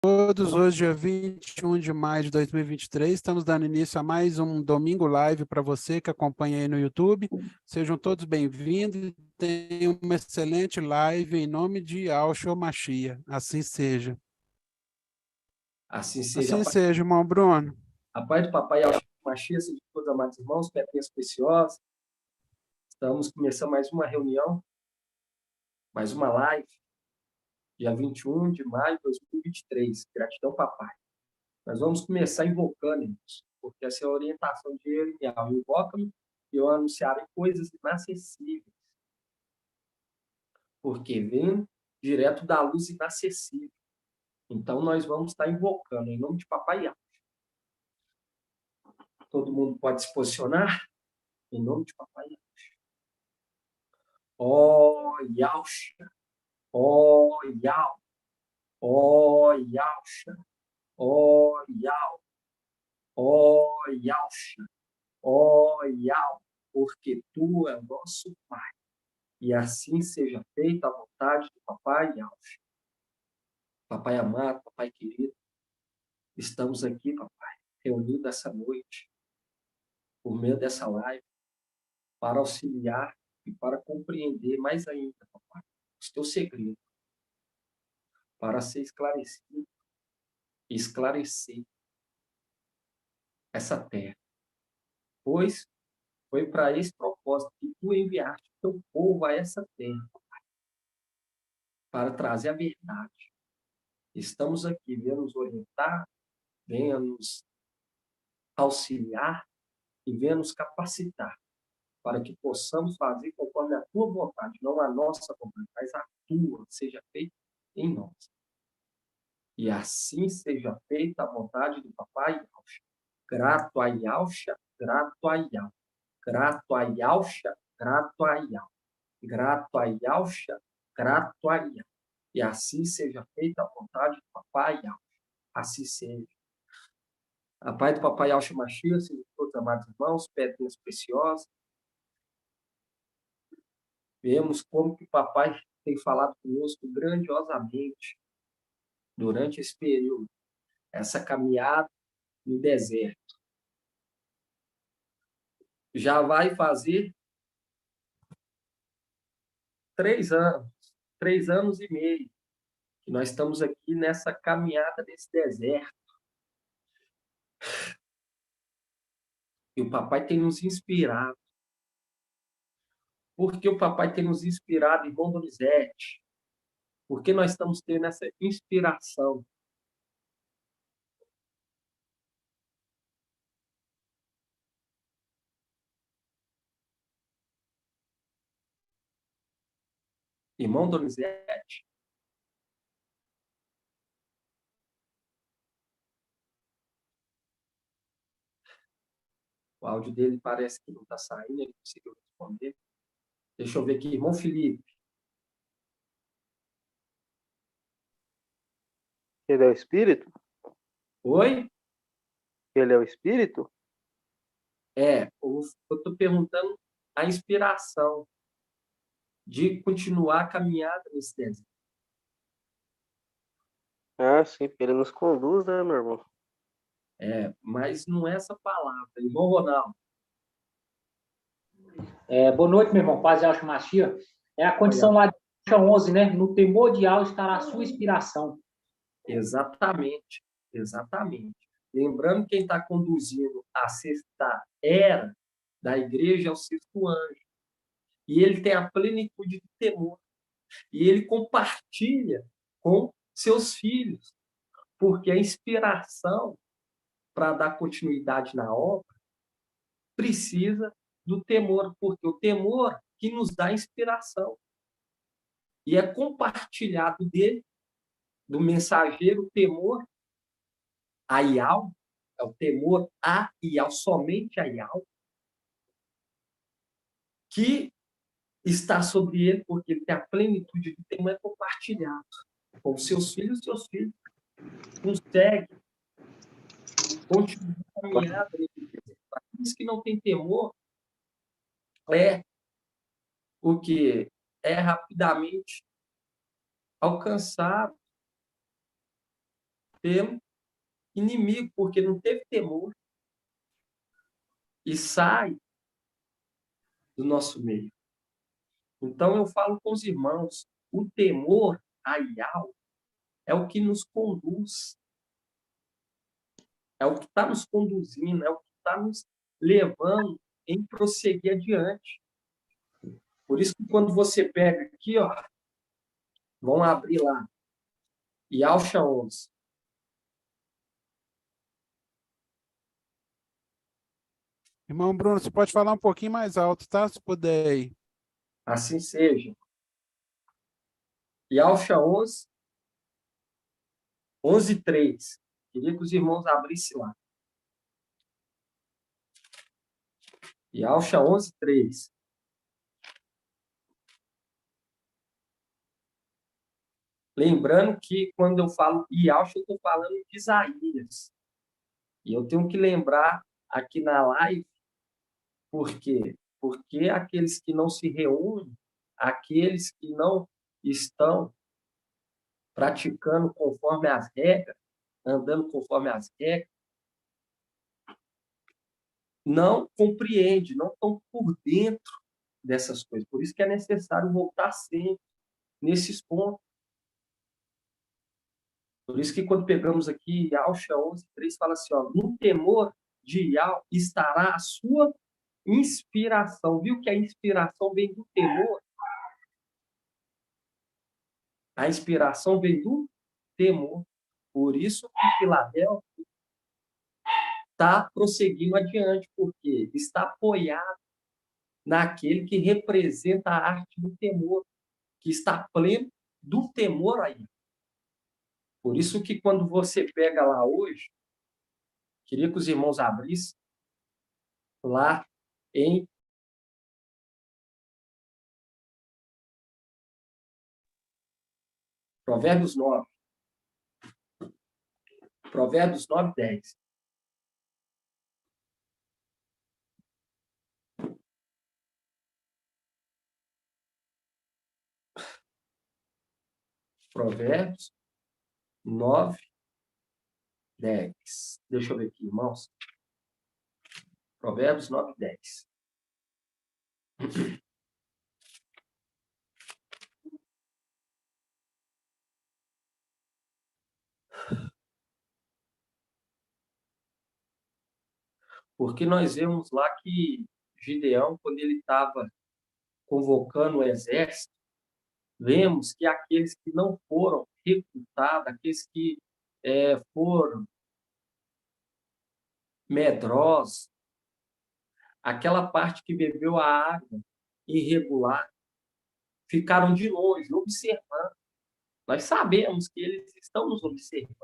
todos, hoje é 21 de maio de 2023, estamos dando início a mais um Domingo Live para você que acompanha aí no YouTube. Sejam todos bem-vindos, tenham uma excelente live em nome de Yahshua Mashiach, assim seja. Assim seja. Assim seja, irmão Bruno. A paz do papai Yahshua Mashiach, seja de todos amados irmãos, pedrinhas preciosas. Estamos começando mais uma reunião, mais uma live, dia 21 de maio de 2023. Gratidão, papai. Nós vamos começar invocando, irmãos, porque essa é a orientação de Jeremias. Invoca-me e eu anunciarei coisas inacessíveis. Porque vem direto da luz inacessível. Então, nós vamos estar invocando em nome de papai Yahshua. Todo mundo pode se posicionar em nome de papai Yahshua. Ó Yahshua, ó Yahweh, ó Yahshua, ó Yahweh, ó Yahshua, ó Yahweh, porque tu é o nosso Pai. E assim seja feita a vontade do papai Yahshua. Papai amado, papai querido, estamos aqui, papai, reunidos essa noite, por meio dessa live, para auxiliar e para compreender mais ainda, papai, os teus segredos, para ser esclarecido e esclarecer essa terra. Pois foi para esse propósito que tu enviaste o teu povo a essa terra, papai, para trazer a verdade. Estamos aqui, venha nos orientar, venha nos auxiliar e venha nos capacitar para que possamos fazer conforme a tua vontade, não a nossa vontade, mas a tua seja feita em nós. E assim seja feita a vontade do papai Yahshua. Grato a Yahshua, grato a Yahweh. Grato a Yahshua, grato a Yahweh. Grato a Yahshua, grato a Yahweh. E assim seja feita a vontade do papai Yahshua. Assim seja. A paz do papai Yahshua Mashiach, seja de todos amados irmãos, pedrinhas preciosas. Vemos como que o papai tem falado conosco grandiosamente durante esse período, essa caminhada no deserto. Já vai fazer 3 anos e meio, que nós estamos aqui nessa caminhada nesse deserto. E o papai tem nos inspirado. Por que o papai tem nos inspirado, irmão Donizete? Porque nós estamos tendo essa inspiração. Irmão Donizete, o áudio dele parece que não está saindo, ele não conseguiu responder. Deixa eu ver aqui, irmão Felipe. Ele é o Espírito? Oi? Ele é o Espírito? Eu estou perguntando a inspiração de continuar a caminhada nesse deserto. Ah, sim, ele nos conduz, né, meu irmão? Mas não é essa palavra. Irmão Ronaldo. Boa noite, meu irmão. Paz e Yahshua Mashiach. É a condição lá de 11, né? No temor de Yahweh estará a sua inspiração. Exatamente, exatamente. Lembrando, quem está conduzindo a sexta era da igreja é o sexto anjo. E ele tem a plenitude de temor. E ele compartilha com seus filhos. Porque a inspiração para dar continuidade na obra precisa do temor. Porque o temor que nos dá inspiração. E é compartilhado dele, do mensageiro, o temor a Yahweh, é o temor a Yahweh, somente a Yahweh, que está sobre ele, porque ele tem a plenitude de temor, é compartilhado com seus filhos consegue continuar a caminhada. Aqueles que não têm temor o que é rapidamente alcançado pelo inimigo, porque não teve temor e sai do nosso meio. Então, eu falo com os irmãos, o temor a Yahweh é o que nos conduz, é o que está nos conduzindo, é o que está nos levando em prosseguir adiante. Por isso que quando você pega aqui, ó, vamos abrir lá, Yalcha 11. Irmão Bruno, você pode falar um pouquinho mais alto, tá? Se puder aí. Assim seja. Yalcha 11, 11:3. Queria que os irmãos abrissem lá. Yalcha 11:3. Lembrando que quando eu falo Yalcha, eu estou falando de Isaías. E eu tenho que lembrar aqui na live, por quê? Porque aqueles que não se reúnem, aqueles que não estão praticando conforme as regras, andando conforme as regras, não compreendem, não estão por dentro dessas coisas. Por isso que é necessário voltar sempre nesses pontos. Por isso que quando pegamos aqui Yalcha 11:3, fala assim, ó, no temor de Yahweh estará a sua inspiração. Viu que a inspiração vem do temor? A inspiração vem do temor. Por isso que Filadélfia está prosseguindo adiante, porque está apoiado naquele que representa a arte do temor, que está pleno do temor aí. Por isso que quando você pega lá hoje, queria que os irmãos abrissem lá em Provérbios 9. Provérbios 9:10. Provérbios 9:10. Deixa eu ver aqui, irmãos. Provérbios 9:10. Porque nós vemos lá que Gideão, quando ele estava convocando o exército, vemos que aqueles que não foram recrutados, aqueles que foram medrosos, aquela parte que bebeu a água irregular, ficaram de longe, observando. Nós sabemos que eles estão nos observando.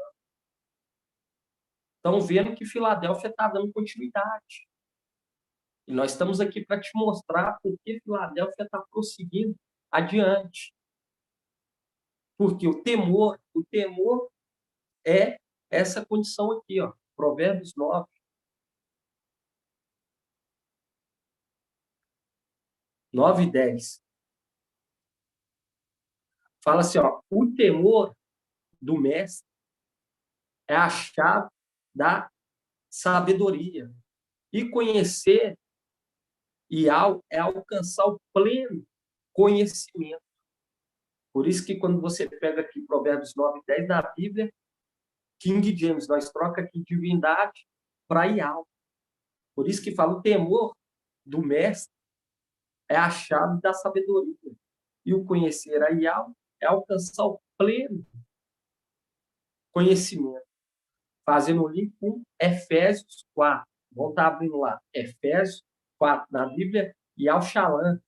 Estão vendo que Filadélfia está dando continuidade. E nós estamos aqui para te mostrar por que Filadélfia está prosseguindo adiante. Porque o temor é essa condição aqui, ó. Provérbios 9. Nove e 10. Fala assim, ó, o temor do mestre é a chave da sabedoria. E conhecer é alcançar o pleno conhecimento. Por isso que quando você pega aqui Provérbios 9:10 da Bíblia, King James, nós troca aqui divindade para Yahweh. Por isso que fala o temor do mestre é a chave da sabedoria. E o conhecer a Yahweh é alcançar o pleno conhecimento. Fazendo o link com Efésios 4. Vamos estar abrindo lá. Efésios 4 na Bíblia e ao Shalom.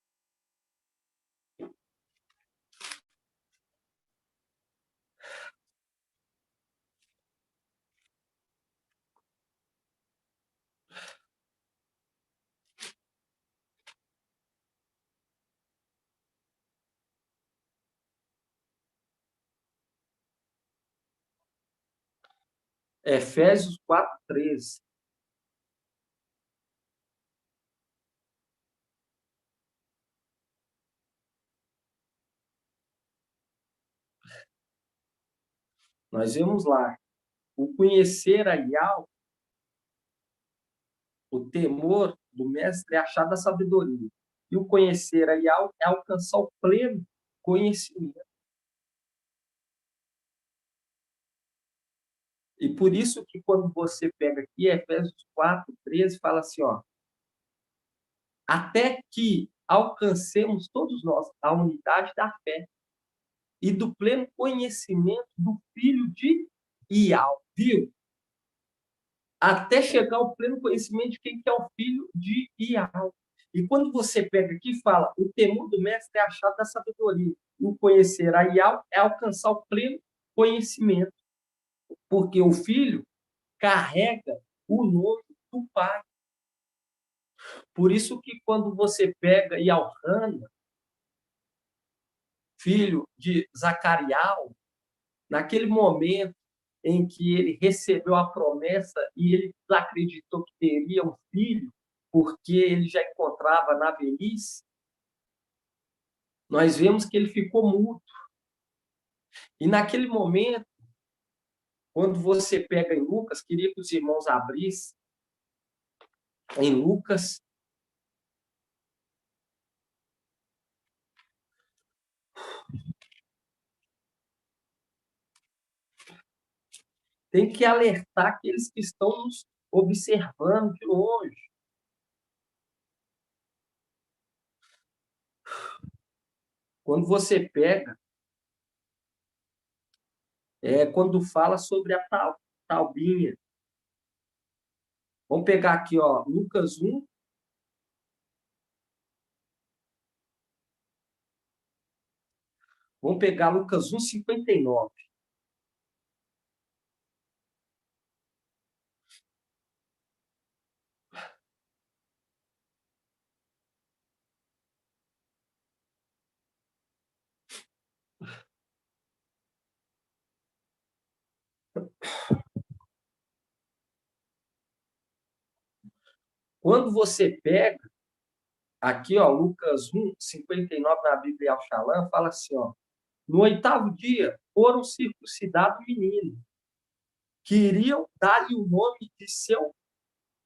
Efésios 4:13. Nós vemos lá o conhecer a Yahweh, o temor do mestre é achar da sabedoria. E o conhecer a Yahweh é alcançar o pleno conhecimento. E por isso que quando você pega aqui, Efésios 4:13, fala assim, ó, até que alcancemos todos nós a unidade da fé e do pleno conhecimento do Filho de Yahweh, viu? Até chegar ao pleno conhecimento de quem que é o Filho de Yahweh. E quando você pega aqui e fala, o temor do mestre é a chave da sabedoria, e o conhecer a Yahweh é alcançar o pleno conhecimento, porque o Filho carrega o nome do Pai. Por isso que quando você pega Elcana, filho de Zacariel, naquele momento em que ele recebeu a promessa e ele acreditou que teria um filho, porque ele já encontrava na velhice, nós vemos que ele ficou mudo. E naquele momento, quando você pega em Lucas, queria que os irmãos abrissem em Lucas, tem que alertar aqueles que estão nos observando de longe. Quando você pega, quando fala sobre a taubinha. Vamos pegar aqui, ó, Lucas 1. Vamos pegar Lucas 1:59. Quando você pega aqui, ó, Lucas 1:59 na Bíblia Al-Shalom, fala assim, ó, no 8º dia foram circuncidados o menino. Queriam dar-lhe o nome de seu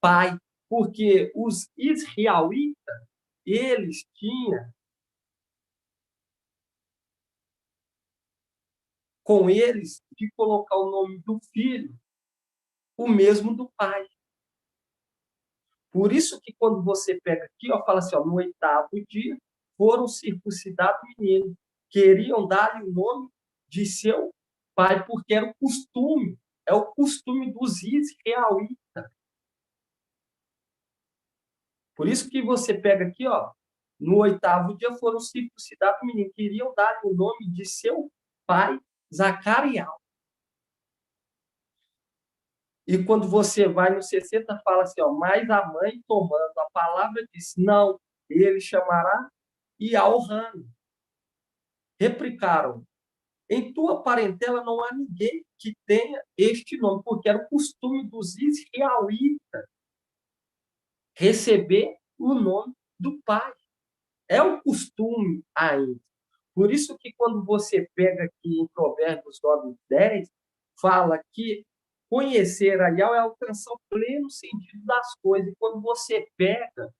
pai, porque os israelitas, eles tinham com eles de colocar o nome do filho, o mesmo do pai. Por isso que quando você pega aqui, ó, fala assim, ó, no 8º dia foram circuncidados o menino. Queriam dar-lhe o nome de seu pai, porque era o costume, é o costume dos israelitas. Por isso que você pega aqui, ó, no 8º dia foram circuncidados o menino. Queriam dar-lhe o nome de seu pai, Zacarias. E quando você vai no 60, fala assim, ó, mas a mãe, tomando a palavra, disse, não, ele chamará Ialrano. Replicaram, em tua parentela não há ninguém que tenha este nome, porque era o costume dos israelitas receber o nome do pai. É o costume ainda. Por isso que quando você pega aqui em Provérbios 9:10, fala que conhecer a Yahweh é alcançar o pleno sentido das coisas. E quando você pega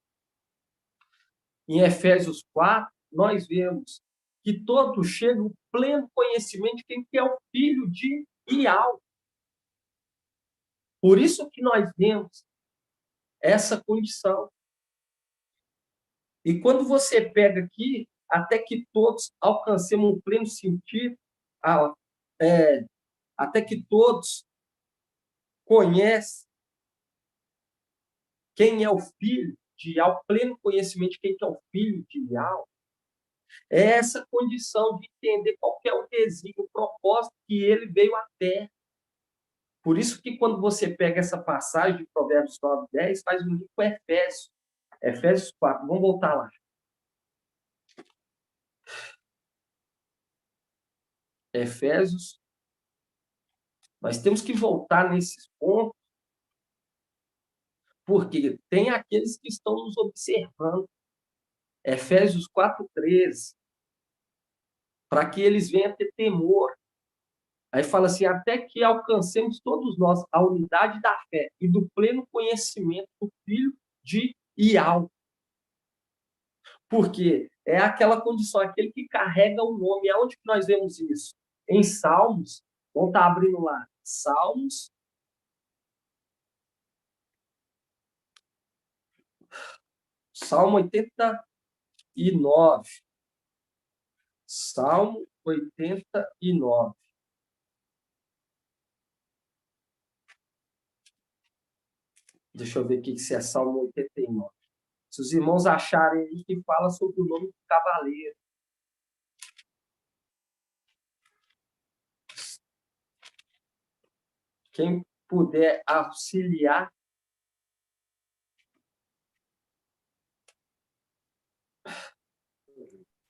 em Efésios 4, nós vemos que todos chegam ao pleno conhecimento de quem que é o filho de Yahweh. Por isso que nós vemos essa condição. E quando você pega aqui, até que todos alcancemos um pleno sentido, até que todos conhecem quem é o filho de Yahweh, pleno conhecimento de quem é o filho de Yahweh, é essa condição de entender qual é o desígnio, o propósito que ele veio à Terra. Por isso que quando você pega essa passagem de Provérbios 9:10, faz um link com Efésios. Efésios 4, vamos voltar lá. Efésios, nós temos que voltar nesses pontos, porque tem aqueles que estão nos observando. Efésios 4:13, para que eles venham a ter temor Aí fala assim, até que alcancemos todos nós a unidade da fé e do pleno conhecimento do Filho de Ial. Porque é aquela condição, aquele que carrega o nome. Aonde que nós vemos isso? Em Salmos, vamos estar abrindo lá, Salmos, Salmo 89. Salmo 89. Deixa eu ver aqui se é Salmo 89. Se os irmãos acharem aí que fala sobre o nome do cavaleiro. Quem puder auxiliar.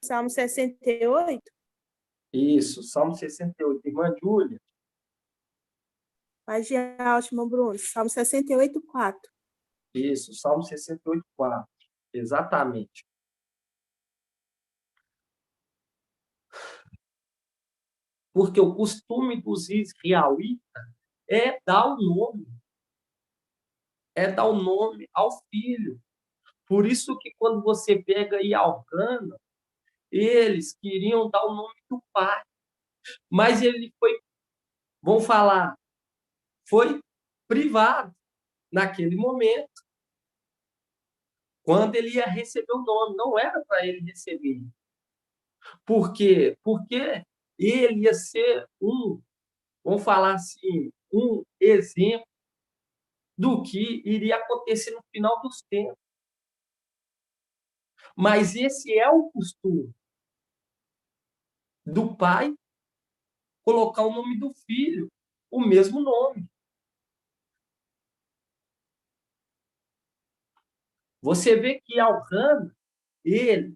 Salmo 68? Isso, Salmo 68. Irmã Júlia. Página ótima, Bruno. Salmo 68, 4. Isso, Salmo 68, 4. Exatamente. Porque o costume dos israelitas é dar o nome. É dar o nome ao filho. Por isso que quando você pega e Elcana, eles queriam dar o nome do pai. Mas ele foi, vamos falar, foi privado naquele momento. Quando ele ia receber o nome, não era para ele receber. Por quê? Porque ele ia ser vamos falar assim, um exemplo do que iria acontecer no final dos tempos. Mas esse é o costume do pai colocar o nome do filho, o mesmo nome. Você vê que Elcana, ele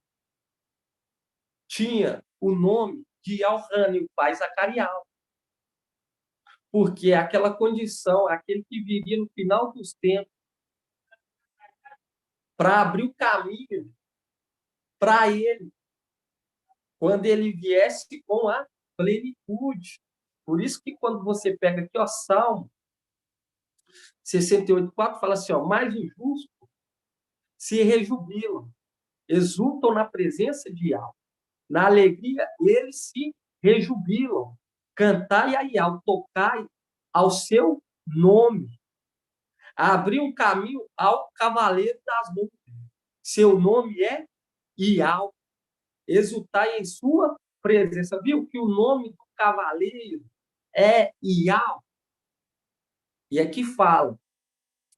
tinha o nome de Elcana e o pai Zacarias. Porque aquela condição, aquele que viria no final dos tempos, para abrir o caminho para ele, quando ele viesse com a plenitude. Por isso que quando você pega aqui, ó, Salmo 68, 4, fala assim, ó, mas os justos se rejubilam, exultam na presença de Yahweh. Na alegria, eles se rejubilam. Cantai a Yahweh, tocai ao seu nome. Abrir um caminho ao cavaleiro das nuvens. Seu nome é Yahweh. Exultai em sua presença. Viu que o nome do cavaleiro é Yahweh? E aqui fala,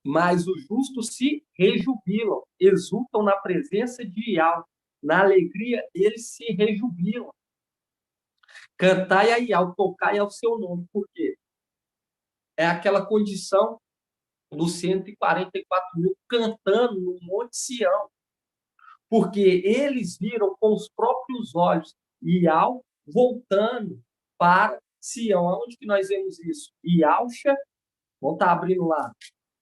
mas os justos se rejubilam, exultam na presença de Yahweh. Na alegria, eles se rejubilam. Cantai a Yahweh, tocai ao seu nome. Por quê? É aquela condição dos 144 mil cantando no Monte Sião. Porque eles viram com os próprios olhos Yahweh voltando para Sião. Aonde que nós vemos isso? Yalcha, vamos estar abrindo lá.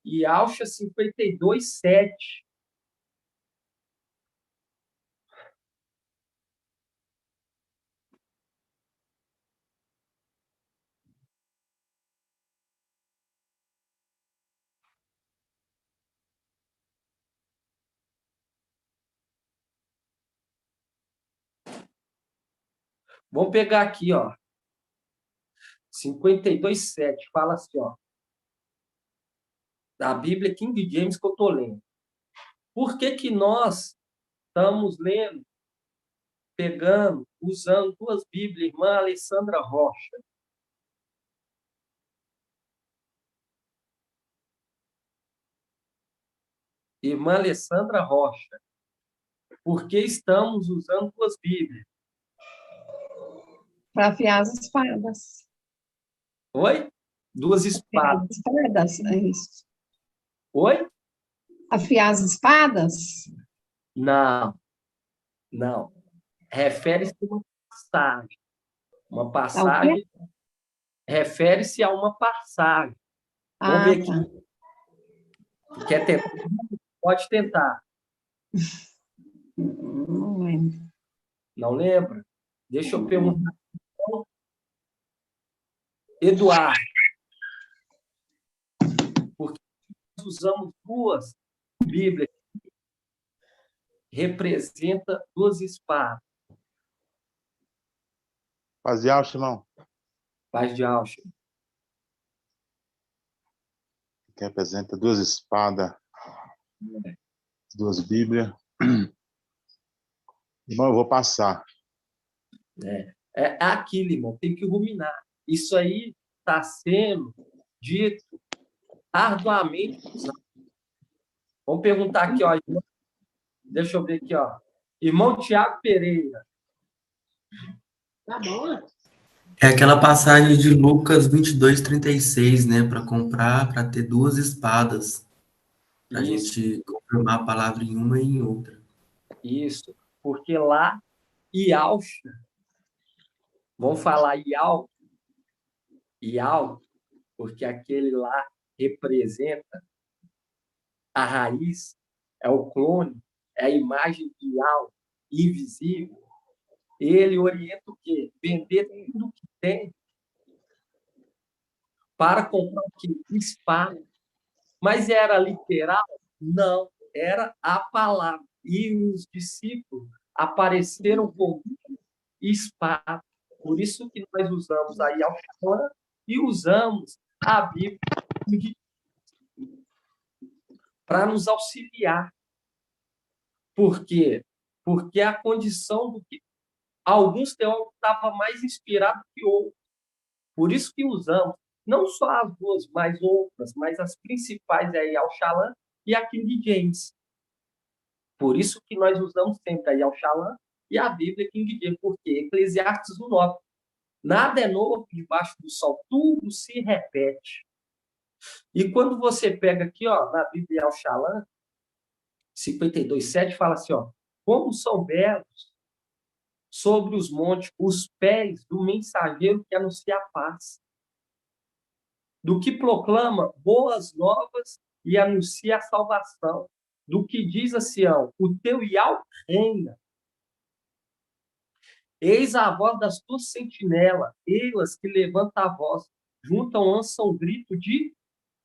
Yalcha 52, 7. Vamos pegar aqui, ó. 52, 7. Fala assim, ó. Da Bíblia King James que eu estou lendo. Por que que nós estamos lendo, pegando, usando duas Bíblias, irmã Alessandra Rocha? Irmã Alessandra Rocha. Por que estamos usando duas Bíblias? Para afiar as espadas. Oi? Duas espadas. As espadas, é isso. Oi? Afiar as espadas? Não. Não. Refere-se a uma passagem. Uma passagem. Refere-se a uma passagem. Vamos ver aqui. Quer tentar? Pode tentar. Não lembro. Não lembra? Deixa eu perguntar. Eduardo, porque nós usamos duas Bíblias, representa duas espadas. Paz de alto, irmão. Paz de Alcha. Que representa duas espadas, duas Bíblias. Irmão, eu vou passar. É aquilo, irmão, tem que ruminar. Isso aí está sendo dito arduamente usado. Vamos perguntar aqui, ó. Deixa eu ver aqui, ó. Irmão Tiago Pereira. Tá bom. É aquela passagem de Lucas 22:36, né? Para comprar, para ter duas espadas. Para a Isso, gente confirmar a palavra em uma e em outra. isso. Porque lá, Ialcha, vamos falar Ial, porque aquele lá representa a raiz, é o clone, é a imagem de Ial, invisível. Ele orienta o quê? Vender tudo o que tem para comprar o quê? Espada. Mas era literal? Não, era a palavra. E os discípulos apareceram com espada. Por isso que nós usamos aí ao Xamã e usamos a Bíblia para nos auxiliar. Por quê? Porque a condição do que alguns teólogos estavam mais inspirados que outros. Por isso que usamos não só as duas, mas outras, mas as principais aí, Al-Shalom e a King James. Por isso que nós usamos sempre aí Al-Shalom e a Bíblia King James, porque Eclesiastes 1:9. Nada é novo debaixo do sol, tudo se repete. E quando você pega aqui, ó, na Bíblia Al-Shalom, 52:7, fala assim, ó, como são belos sobre os montes os pés do mensageiro que anuncia a paz, do que proclama boas novas e anuncia a salvação, do que diz a Sião, o teu Iau reina. Eis a voz das tuas sentinelas, elas que levantam a voz, juntam, lançam um grito de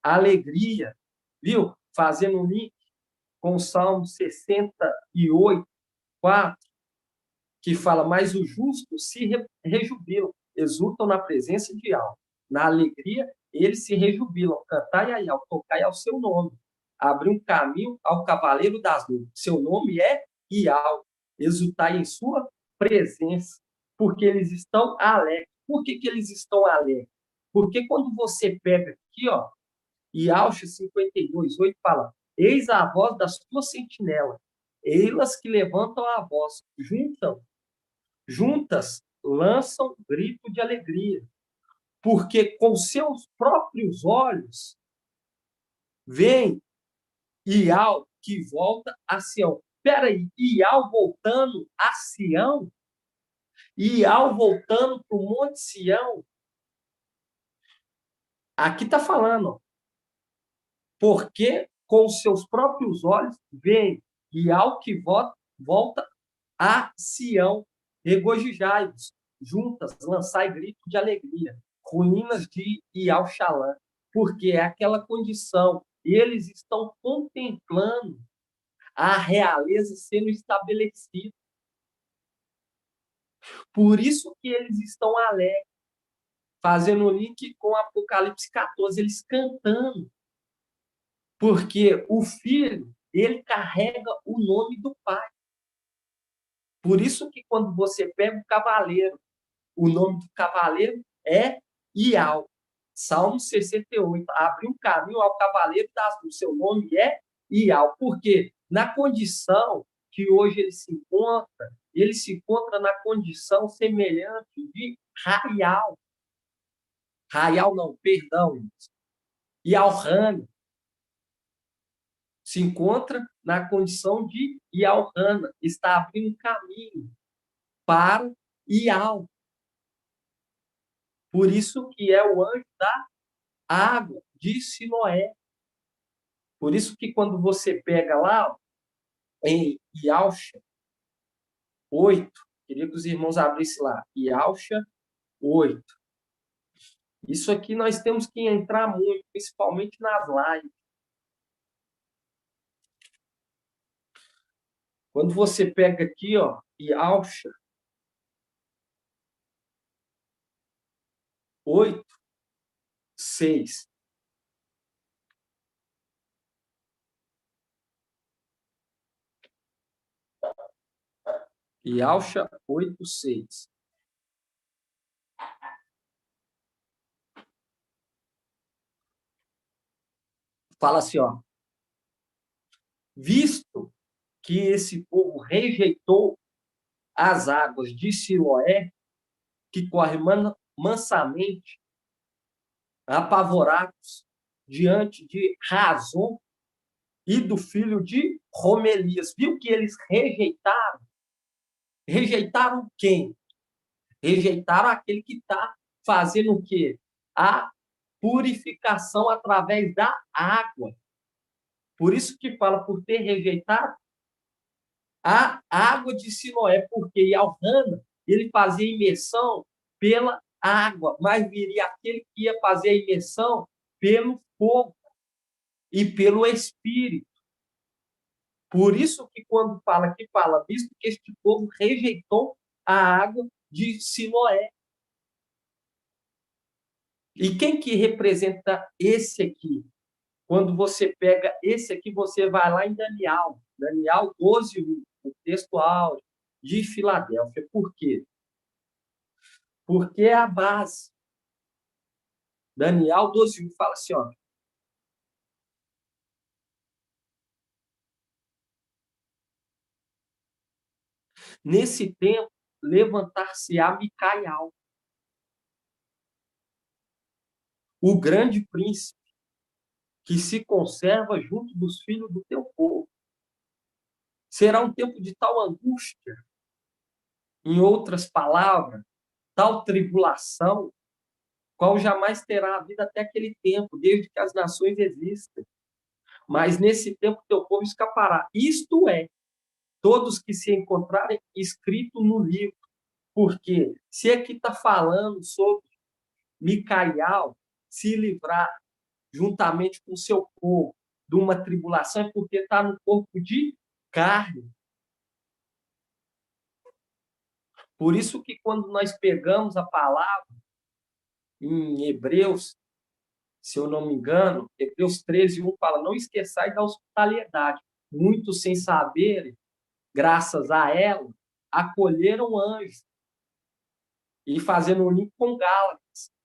alegria. Viu? Fazendo um link com o Salmo 68:4, que fala, mas os justos se rejubilam, exultam na presença de Yahweh. Na alegria, eles se rejubilam. Cantai a Yahweh, tocai ao seu nome. Abrir um caminho ao cavaleiro das nuvens. Seu nome é Yahweh. Exultai em sua presença, porque eles estão alegres. Por que eles estão alegres? Porque quando você pega aqui, ó, Ialcha 52:8 fala, eis a voz das tuas sentinelas, elas que levantam a voz, juntas lançam grito de alegria, porque com seus próprios olhos vem Ial que volta a Sião. Espera aí, Ial voltando a Sião? Ial voltando para o Monte Sião? Aqui está falando, ó, porque com seus próprios olhos vem Ial que volta a Sião. Regozijai-vos, juntas, lançai grito de alegria, ruínas de Ial-Shalã, porque é aquela condição, eles estão contemplando a realeza sendo estabelecida. Por isso que eles estão alegres, fazendo o link com Apocalipse 14, eles cantando, porque o filho, ele carrega o nome do pai. Por isso que quando você pega o cavaleiro, o nome do cavaleiro é Ial. Salmo 68. Abre um caminho ao cavaleiro das luzes. Seu nome é Ial. Por quê? Na condição que hoje ele se encontra na condição semelhante de Raial. Raial não, perdão. Ialhana. Se encontra na condição de Ialhana. Está abrindo um caminho para Ial. Por isso que é o anjo da água de Siloé. Por isso que quando você pega lá, ó, em Ialcha 8, queria que os irmãos abrissem lá, Ialcha 8. Isso aqui nós temos que entrar muito, principalmente nas lives. Quando você pega aqui, ó, Yalcha 8, 6. Yalcha 8, 6. Fala assim, ó. Visto que esse povo rejeitou as águas de Siloé, que corre mansamente, apavorados diante de Razon e do filho de Romelias. Viu que eles rejeitaram? Rejeitaram quem? Rejeitaram aquele que está fazendo o quê? A purificação através da água. Por isso que fala, por ter rejeitado a água de Siloé, porque Elcana, ele fazia imersão pela água, mas viria aquele que ia fazer a imersão pelo fogo e pelo Espírito. Por isso que quando fala aqui, fala, visto que este povo rejeitou a água de Siloé. E quem que representa esse aqui? Quando você pega esse aqui, você vai lá em Daniel 12, o texto áureo de Filadélfia. Por quê? Porque é a base. Daniel 12, fala assim, ó. Nesse tempo, levantar-se-á Micaial, o grande príncipe, que se conserva junto dos filhos do teu povo. Será um tempo de tal angústia, em outras palavras, tal tribulação, qual jamais terá havido até aquele tempo, desde que as nações existem. Mas nesse tempo teu povo escapará. Isto é, todos que se encontrarem escrito no livro. Porque se aqui está falando sobre Micaial se livrar juntamente com o seu povo de uma tribulação, é porque está no corpo de carne. Por isso que quando nós pegamos a palavra em Hebreus, se eu não me engano, Hebreus 13, 1 fala, não esqueçais da hospitalidade. Muitos sem saberem, graças a ela, acolheram anjos. E fazendo um link com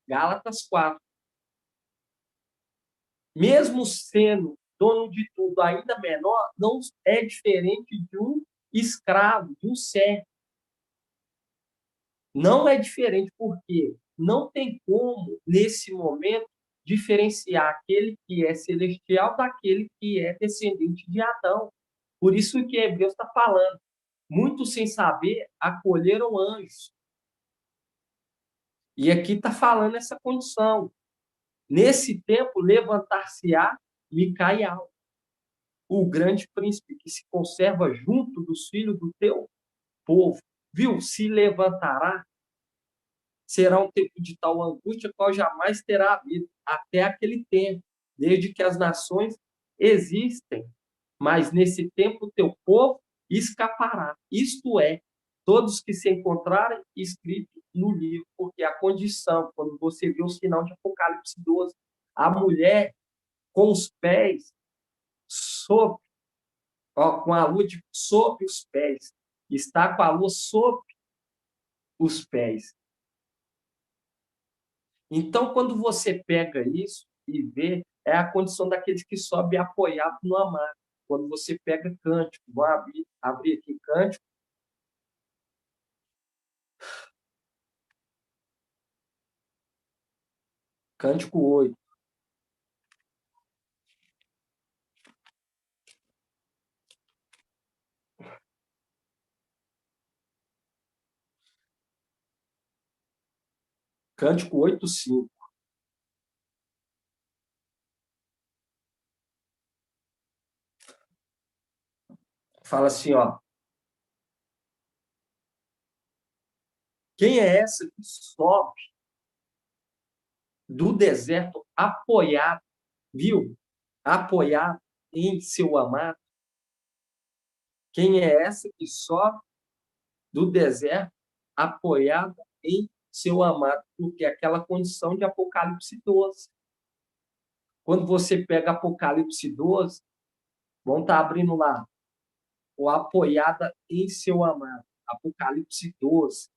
Gálatas 4. Mesmo sendo dono de tudo ainda menor, não é diferente de um escravo, de um servo. Não é diferente porque não tem como, nesse momento, diferenciar aquele que é celestial daquele que é descendente de Adão. Por isso que Hebreus está falando. Muitos, sem saber, acolheram anjos. E aqui está falando essa condição. Nesse tempo, levantar-se-á Micaial, o grande príncipe que se conserva junto dos filhos do teu povo. Viu? Se levantará. Será um tempo de tal angústia qual jamais terá havido até aquele tempo, desde que as nações existem. Mas nesse tempo o teu povo escapará. Isto é, todos que se encontrarem escrito no livro, porque a condição, quando você vê o sinal de Apocalipse 12, a mulher com os pés sobre, com a lua sobre os pés, está com a lua sobre os pés. Então, quando você pega isso e vê, é a condição daqueles que sobem apoiado no amado. Quando você pega Cântico, vou abrir aqui Cântico. Cântico 8. Cântico 8, 5. Fala assim, ó. Quem é essa que sobe do deserto apoiado, viu? Apoiado em seu amado. Quem é essa que sobe do deserto apoiada em seu amado? Porque é aquela condição de Apocalipse 12. Quando você pega Apocalipse 12, vão estar abrindo lá, ou apoiada em seu amado. Apocalipse 12.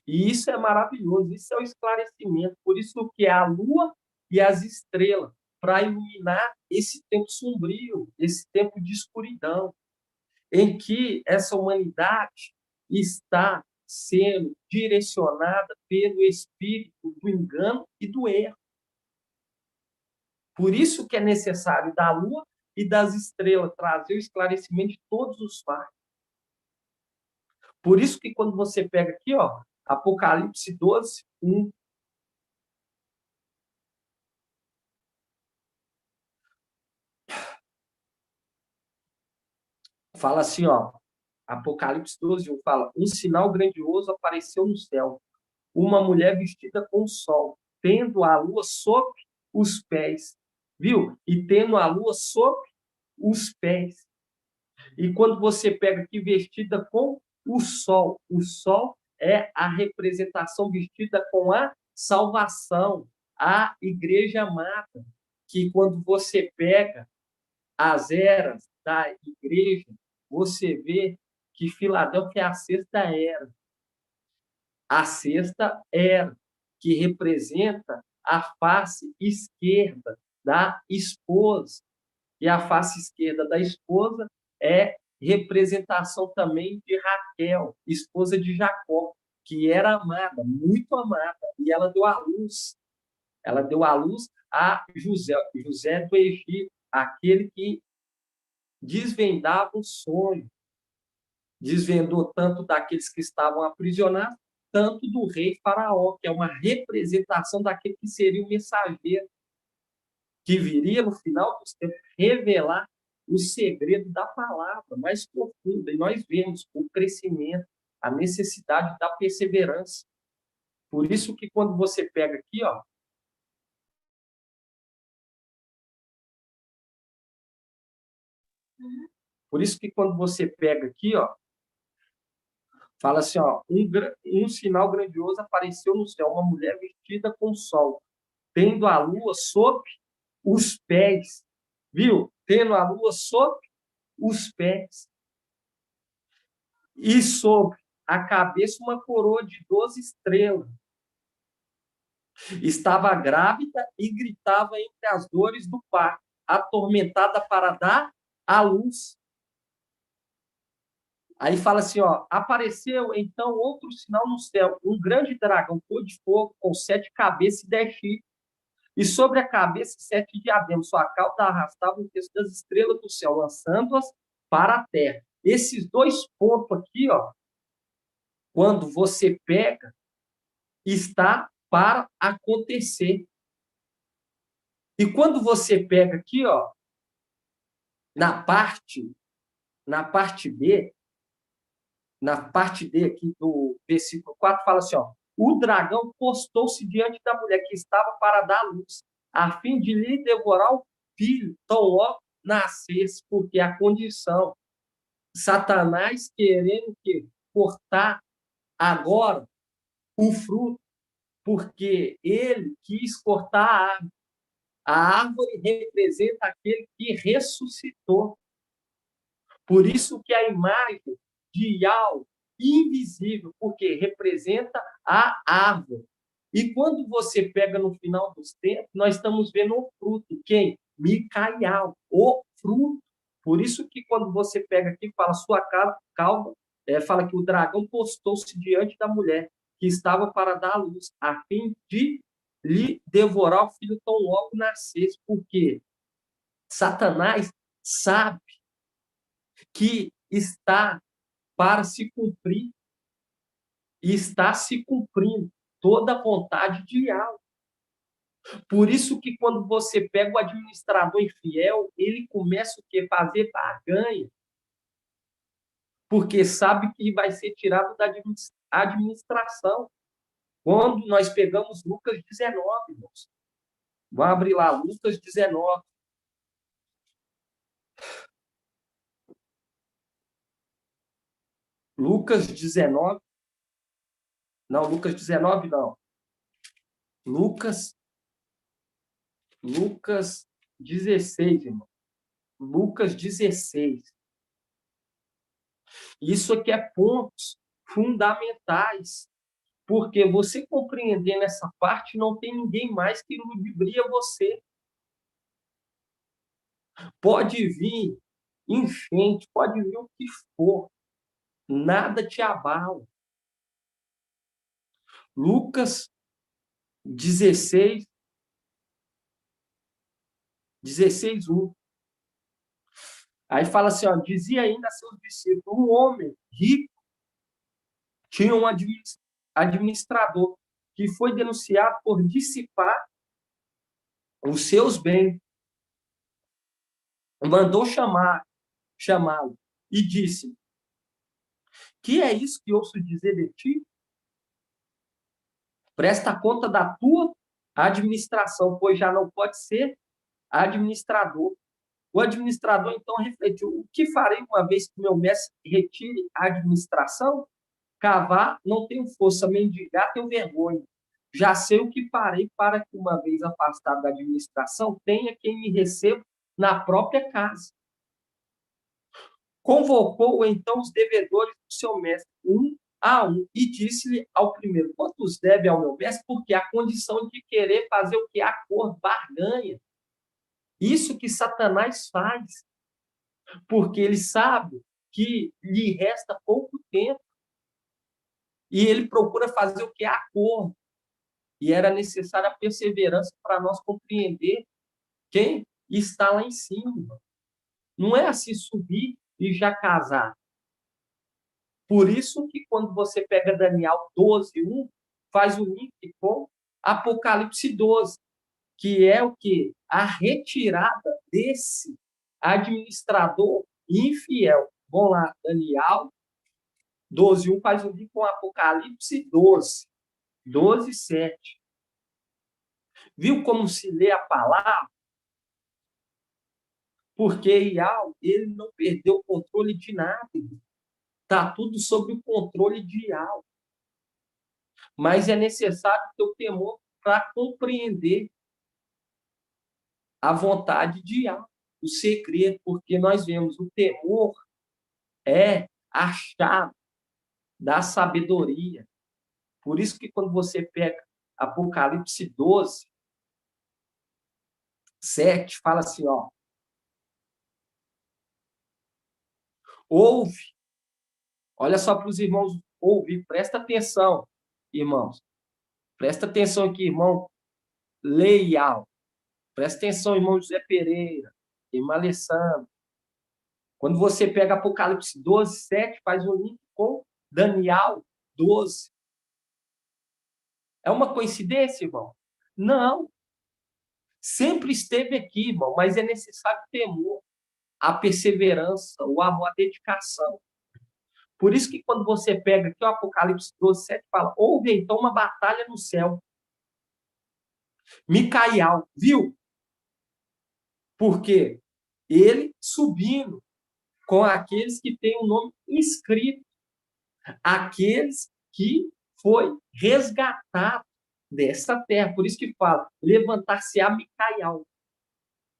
E isso é maravilhoso, isso é o esclarecimento. Por isso que é a lua e as estrelas, para iluminar esse tempo sombrio, esse tempo de escuridão, em que essa humanidade está sendo direcionada pelo espírito do engano e do erro. Por isso que é necessário da lua e das estrelas trazer o esclarecimento de todos os fatos. Por isso que quando você pega aqui, ó, Apocalipse 12, 1. Fala assim, ó, Apocalipse 12, 1 fala: um sinal grandioso apareceu no céu, uma mulher vestida com o sol, tendo a lua sob os pés, viu? E tendo a lua sob os pés. E quando você pega aqui vestida com o sol é a representação vestida com a salvação, a igreja amada, que quando você pega as eras da igreja, você vê que Filadélfia é a sexta era. A sexta era, que representa a face esquerda da esposa. E a face esquerda da esposa é representação também de Raquel, esposa de Jacó, que era amada, muito amada, e ela deu à luz. Ela deu à luz a José do Egito, aquele que desvendava o sonho. Desvendou tanto daqueles que estavam aprisionados, tanto do rei Faraó, que é uma representação daquele que seria o mensageiro, que viria no final dos tempos revelar o segredo da palavra mais profunda. E nós vemos o crescimento, a necessidade da perseverança. Por isso que quando você pega aqui, ó, por isso que quando você pega aqui, ó, fala assim, ó, um sinal grandioso apareceu no céu, uma mulher vestida com sol, tendo a lua sob os pés, viu? Tendo a lua sob os pés. E sobre a cabeça uma coroa de 12 estrelas. Estava grávida e gritava entre as dores do parto, atormentada para dar à luz. Aí fala assim, ó, apareceu então outro sinal no céu, um grande dragão cor de fogo com 7 cabeças e 10 chifres. E sobre a cabeça 7 diademas, sua cauda arrastava o texto das estrelas do céu, lançando-as para a terra. Esses 2 pontos aqui, ó, quando você pega, está para acontecer. E quando você pega aqui, ó, na parte B, na parte D aqui do versículo 4, fala assim, ó, o dragão postou-se diante da mulher que estava para dar luz, a fim de lhe devorar o filho, tão logo nascesse, porque a condição, Satanás querendo que cortar agora o fruto, porque ele quis cortar a árvore. A árvore representa aquele que ressuscitou. Por isso que a imagem de algo invisível, porque representa a árvore. E quando você pega no final dos tempos, nós estamos vendo o fruto. Quem? Micael, o fruto. Por isso que quando você pega aqui, fala sua cauda, fala que o dragão postou-se diante da mulher que estava para dar à luz, a fim de lhe devorar o filho tão logo nascesse, porque Satanás sabe que está para se cumprir e está se cumprindo toda a vontade de algo. Por isso que quando você pega o administrador infiel, ele começa o quê? Fazer barganha. Porque sabe que vai ser tirado da administração. Quando nós pegamos Lucas 19, irmãos. Vamos abrir lá, Lucas 19. Lucas 19. Não, Lucas 19 não. Lucas 16, irmão. Lucas 16. Isso aqui é pontos fundamentais. Porque você compreendendo essa parte, não tem ninguém mais que ludibria você. Pode vir enchente, pode vir o que for. Nada te abala. Lucas 16, 1. Aí fala assim, ó, dizia ainda a seus discípulos, um homem rico tinha um administrador que foi denunciado por dissipar os seus bens. Mandou chamá-lo e disse, que é isso que ouço dizer de ti? Presta conta da tua administração, pois já não pode ser administrador. O administrador, então, refletiu, o que farei uma vez que meu mestre retire a administração? Cavar, não tenho força, mendigar, tenho vergonha. Já sei o que farei para que, uma vez afastado da administração, tenha quem me receba na própria casa. Convocou, então, os devedores do seu mestre, um a um, e disse-lhe ao primeiro, quantos deve ao meu mestre? Porque a condição de querer fazer o que a cor barganha. Isso que Satanás faz, porque ele sabe que lhe resta pouco tempo. E ele procura fazer o que é acordo. E era necessária a perseverança para nós compreender quem está lá em cima. Não é assim subir e já casar. Por isso que quando você pega Daniel 12:1, faz o link com Apocalipse 12, que é o quê? A retirada desse administrador infiel. Vamos lá, Daniel 12:1 faz o link com Apocalipse 12:7. Viu como se lê a palavra? Porque Iau, ele não perdeu o controle de nada. Está tudo sob o controle de Iau. Mas é necessário ter o temor para compreender a vontade de Iau, o segredo, porque nós vemos o temor é a chave da sabedoria. Por isso que quando você pega Apocalipse 12:7, fala assim, ó, ouve, olha só para os irmãos ouvir, presta atenção, irmãos, presta atenção aqui, irmão Leial, presta atenção, irmão José Pereira, irmã Alessandra, quando você pega Apocalipse 12:7, faz um link com Daniel 12. É uma coincidência, irmão? Não. Sempre esteve aqui, irmão, mas é necessário temor, a perseverança, o amor, a dedicação. Por isso que quando você pega aqui o Apocalipse 12:7, fala, houve então uma batalha no céu. Micael, viu? Porque ele subindo com aqueles que têm o nome inscrito, aqueles que foi resgatado dessa terra. Por isso que fala, levantar-se-á Micael,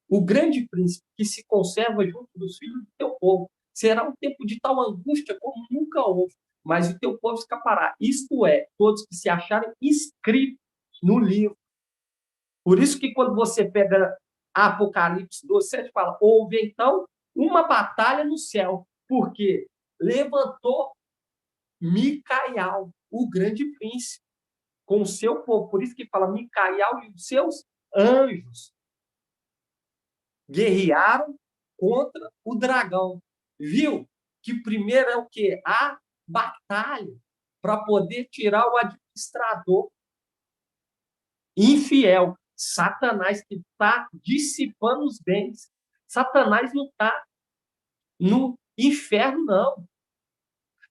o grande príncipe que se conserva junto dos filhos do teu povo. Será um tempo de tal angústia como nunca houve, mas o teu povo escapará. Isto é, todos que se acharem inscritos no livro. Por isso que quando você pega Apocalipse 12:7, fala, houve então uma batalha no céu, porque levantou Micael, o grande príncipe, com o seu povo. Por isso que fala, Micael e os seus anjos guerrearam contra o dragão. Viu? Que primeiro é o quê? A batalha para poder tirar o administrador infiel, Satanás, que está dissipando os bens. Satanás não está no inferno, não.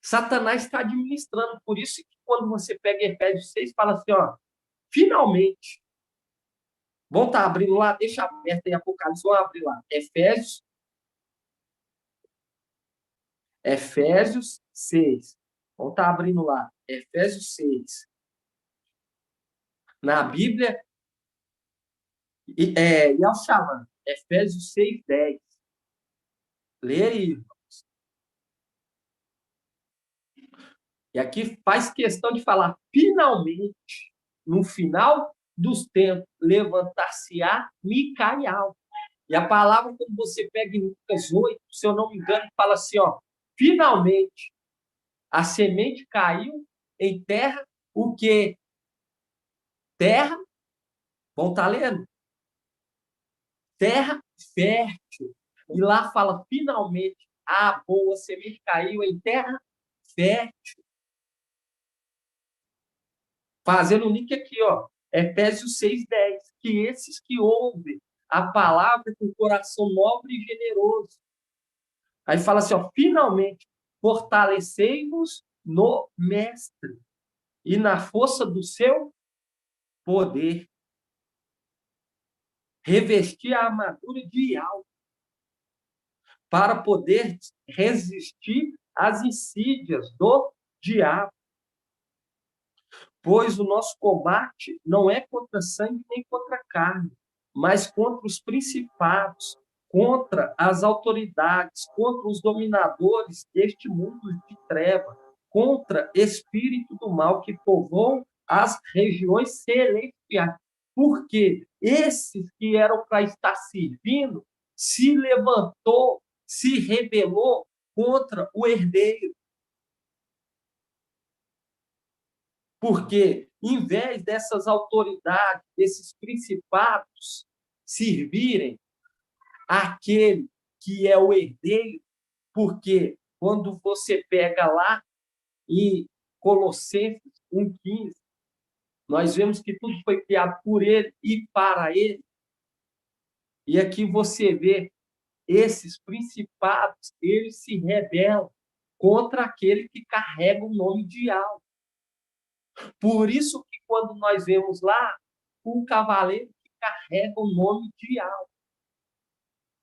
Satanás está administrando. Por isso que quando você pega Efésios 6, fala assim, ó, finalmente, vão estar abrindo lá, deixa aberto aí Apocalipse, vão abrir lá, Efésios 6, vão estar abrindo lá, Efésios 6, na Bíblia, e ao chamar, Efésios 6, 10, lê aí. E aqui faz questão de falar, finalmente, no final dos tempos, levantar-se-á Micael. E a palavra, quando você pega em Lucas 8, se eu não me engano, fala assim, ó, finalmente, a semente caiu em terra, o que? Terra, vão estar lendo? Terra fértil. E lá fala, finalmente, a boa semente caiu em terra fértil. Fazendo o link aqui, ó, Efésios 6:10, que esses que ouvem a palavra com coração nobre e generoso. Aí fala assim, ó, finalmente, fortalecei-vos no Mestre e na força do seu poder. Revestir a armadura de algo para poder resistir às insídias do diabo. Pois o nosso combate não é contra sangue nem contra carne, mas contra os principados, contra as autoridades, contra os dominadores deste mundo de treva, contra espírito do mal que povoam as regiões celestiais. Porque esses que eram para estar servindo se levantou, se rebelou contra o herdeiro. Porque, em vez dessas autoridades, desses principados, servirem aquele que é o herdeiro, porque quando você pega lá em Colossenses 1,15, nós vemos que tudo foi criado por ele e para ele. E aqui você vê esses principados, eles se rebelam contra aquele que carrega o nome de Yahweh. Por isso que quando nós vemos lá um cavaleiro que carrega o nome de Yahweh.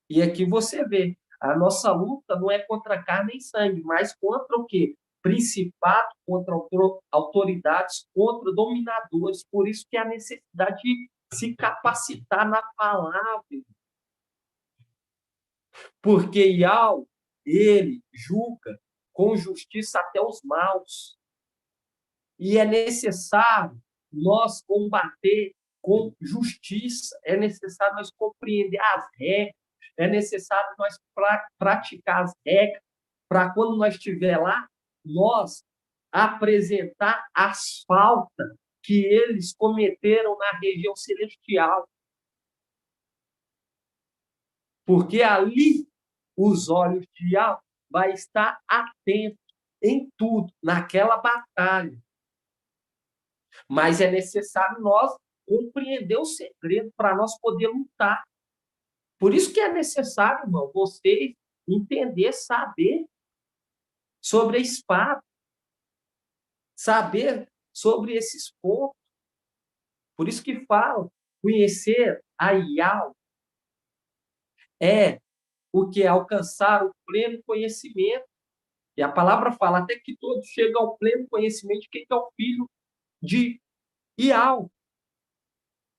E aqui você vê, a nossa luta não é contra carne nem sangue, mas contra o quê? Principado, contra autoridades, contra dominadores. Por isso que há necessidade de se capacitar na palavra. Porque Yahweh, ele julga com justiça até os maus. E é necessário nós combater com justiça, é necessário nós compreender as regras, é necessário nós praticar as regras, para quando nós estiver lá, nós apresentar as faltas que eles cometeram na região celestial. Porque ali os olhos de Yahweh vai estar atento em tudo, naquela batalha. Mas é necessário nós compreender o segredo para nós poder lutar. Por isso que é necessário, irmão, vocês entender, saber sobre a espada, saber sobre esses pontos. Por isso que falo, conhecer a Yahweh é o que é alcançar o pleno conhecimento. E a palavra fala até que todos chegam ao pleno conhecimento de quem é o filho de Yahweh,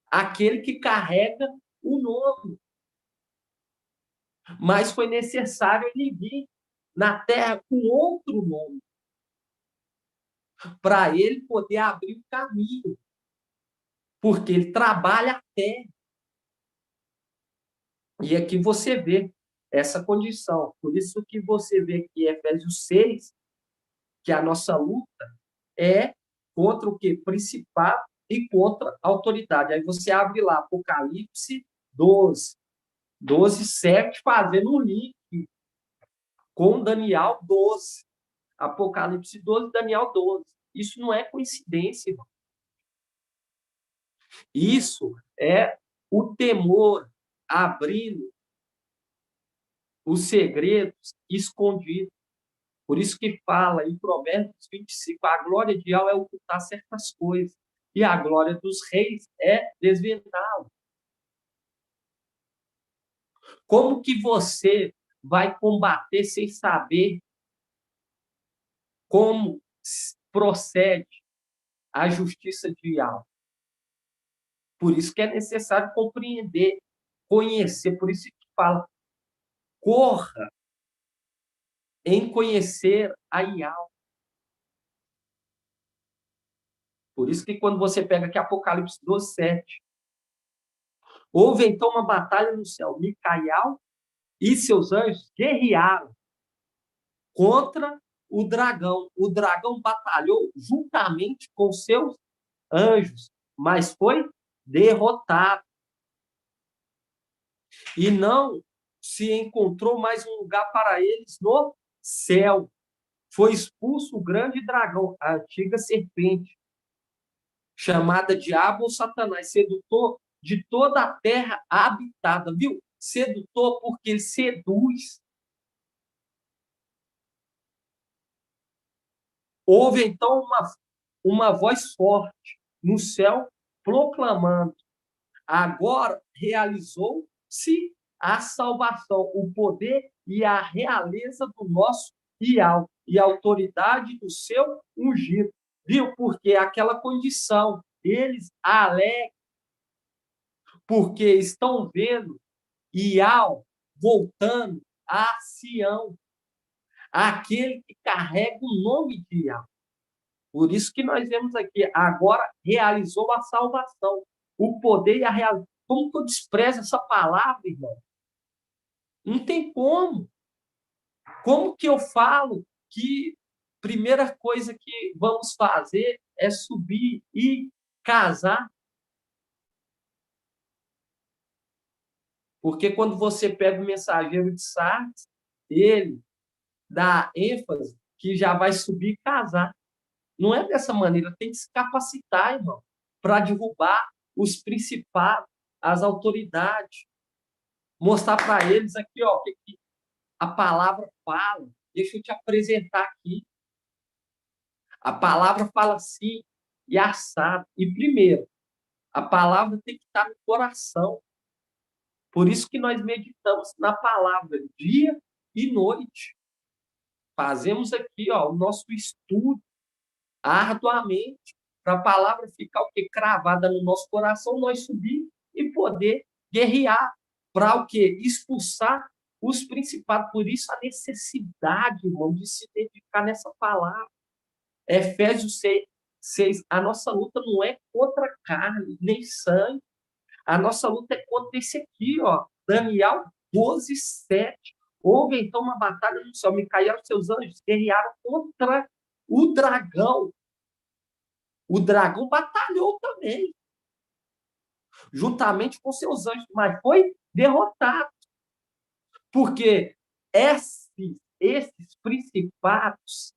aquele que carrega o nome. Mas foi necessário ele vir na terra com outro nome, para ele poder abrir o caminho, porque ele trabalha a terra. E aqui você vê essa condição. Por isso que você vê aqui em Efésios 6, que a nossa luta é contra o quê? Principado e contra a autoridade. Aí você abre lá Apocalipse 12:7, fazendo um link com Daniel 12. Apocalipse 12, Daniel 12. Isso não é coincidência, irmão. Isso é o temor abrindo os segredos escondidos. Por isso que fala em Provérbios 25, a glória de Yahweh é ocultar certas coisas, e a glória dos reis é desvendá-lo. Como que você vai combater sem saber como procede a justiça de Yahweh? Por isso que é necessário compreender, conhecer, por isso que fala, corra em conhecer a Yahweh. Por isso que quando você pega aqui Apocalipse 12, 7, houve então uma batalha no céu. Micael e seus anjos guerrearam contra o dragão. O dragão batalhou juntamente com seus anjos, mas foi derrotado. E não se encontrou mais um lugar para eles no céu. Foi expulso o grande dragão, a antiga serpente, chamada Diabo ou Satanás, sedutor de toda a terra habitada, viu? Sedutor porque ele seduz. Houve então uma voz forte no céu proclamando: agora realizou-se a salvação, o poder e a realeza do nosso Yahweh e a autoridade do seu ungido. Viu? Porque aquela condição, eles alegam, porque estão vendo Yahweh voltando a Sião, aquele que carrega o nome de Yahweh. Por isso que nós vemos aqui, agora realizou a salvação, o poder e a realidade. Como que eu desprezo essa palavra, irmão? Não tem como. Como que eu falo que a primeira coisa que vamos fazer é subir e casar? Porque quando você pega o mensageiro de Sardes, ele dá ênfase que já vai subir e casar. Não é dessa maneira, tem que se capacitar, irmão, para derrubar os principados, as autoridades. Mostrar para eles aqui, ó, que a palavra fala. Deixa eu te apresentar aqui. A palavra fala assim e assado. E primeiro, a palavra tem que estar no coração. Por isso que nós meditamos na palavra dia e noite. Fazemos aqui, ó, o nosso estudo arduamente para a palavra ficar o quê? Cravada no nosso coração, nós subir e poder guerrear para o quê? Expulsar os principados. Por isso a necessidade, irmão, de se dedicar nessa palavra. Efésios 6, a nossa luta não é contra carne, nem sangue. A nossa luta é contra esse aqui, ó. Daniel 12, 7. Houve então uma batalha no céu. Micael e seus anjos guerrearam contra o dragão. O dragão batalhou também, juntamente com seus anjos, mas foi derrotado. Porque esses principados,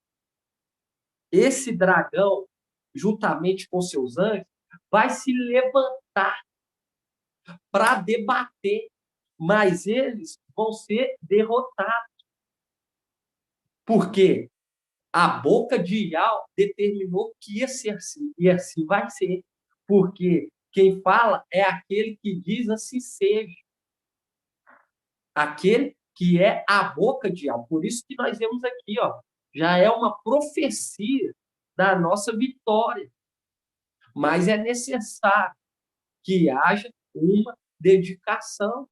esse dragão, juntamente com seus anjos, vai se levantar para debater, mas eles vão ser derrotados. Por quê? A boca de Yahweh determinou que ia ser assim, e assim vai ser. Porque quem fala é aquele que diz assim seja. Aquele que é a boca de Yahweh. Por isso que nós vemos aqui, ó, já é uma profecia da nossa vitória. Mas é necessário que haja uma dedicação.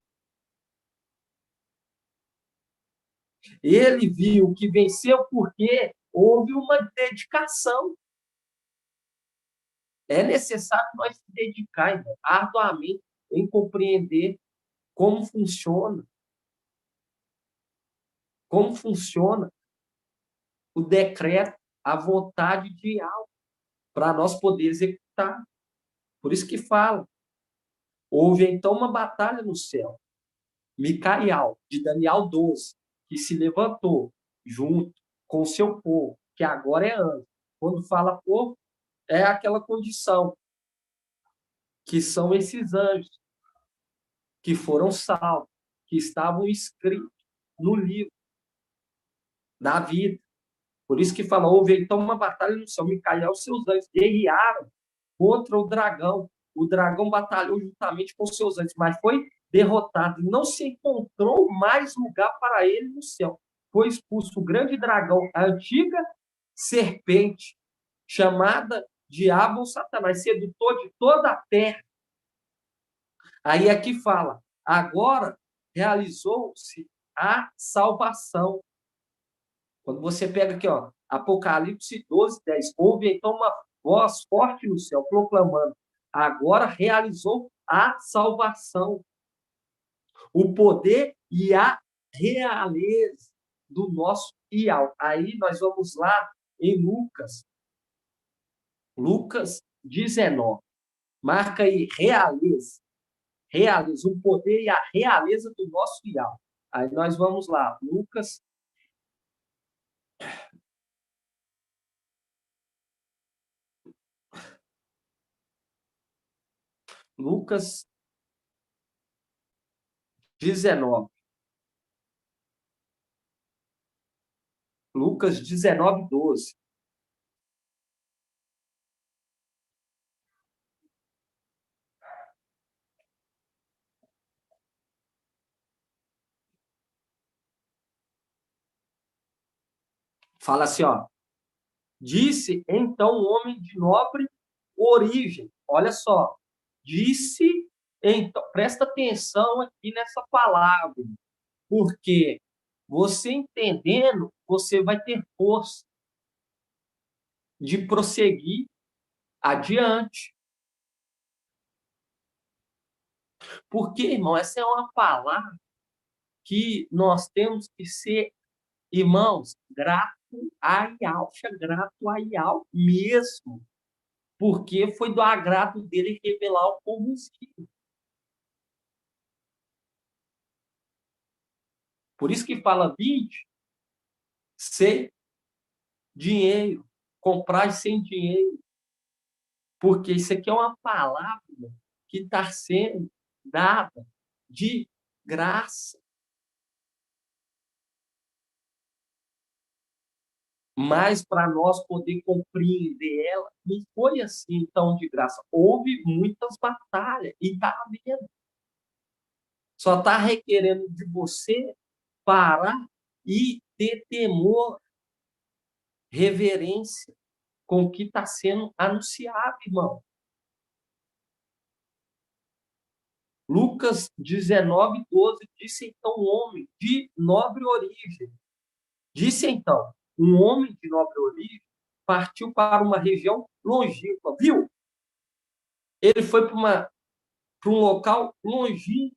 Ele viu que venceu porque houve uma dedicação. É necessário nós se dedicar, irmão, arduamente em compreender como funciona o decreto, a vontade de Yahweh, para nós poder executar. Por isso que fala, houve então uma batalha no céu. Micael, de Daniel 12, que se levantou junto com o seu povo, que agora é anjo. Quando fala povo, é aquela condição, que são esses anjos, que foram salvos, que estavam escritos no livro da vida. Por isso que fala, houve então uma batalha no céu. Micael e seus anjos guerrearam contra o dragão. O dragão batalhou juntamente com seus anjos, mas foi derrotado. Não se encontrou mais lugar para ele no céu. Foi expulso o grande dragão, a antiga serpente, chamada Diabo ou Satanás, sedutor de toda a terra. Aí aqui fala, agora realizou-se a salvação. Quando você pega aqui, ó, Apocalipse 12, 10, houve então uma voz forte no céu, proclamando, agora realizou a salvação, o poder e a realeza do nosso Ial. Aí nós vamos lá em Lucas 19. Marca aí, realeza. Realeza, o poder e a realeza do nosso Ial. Aí nós vamos lá, Lucas 19. Lucas 19, 12. Fala assim, ó. Disse, então, um homem de nobre origem. Olha só. Disse, então, presta atenção aqui nessa palavra. Porque você entendendo, você vai ter força de prosseguir adiante. Porque, irmão, essa é uma palavra que nós temos que ser, irmãos, grato a Yahshua, grato a Yahweh mesmo. Porque foi do agrado dele revelar o povozinho. Por isso que fala 20, sem dinheiro, comprar sem dinheiro. Porque isso aqui é uma palavra que está sendo dada de graça. Mas para nós poder compreender ela, não foi assim tão de graça. Houve muitas batalhas e está havendo. Só está requerendo de você parar e ter temor, reverência com o que está sendo anunciado, irmão. Lucas 19, 12, disse então um homem de nobre origem. Disse então, um homem de nobre origem partiu para uma região longínqua, viu? Ele foi para um local longínquo.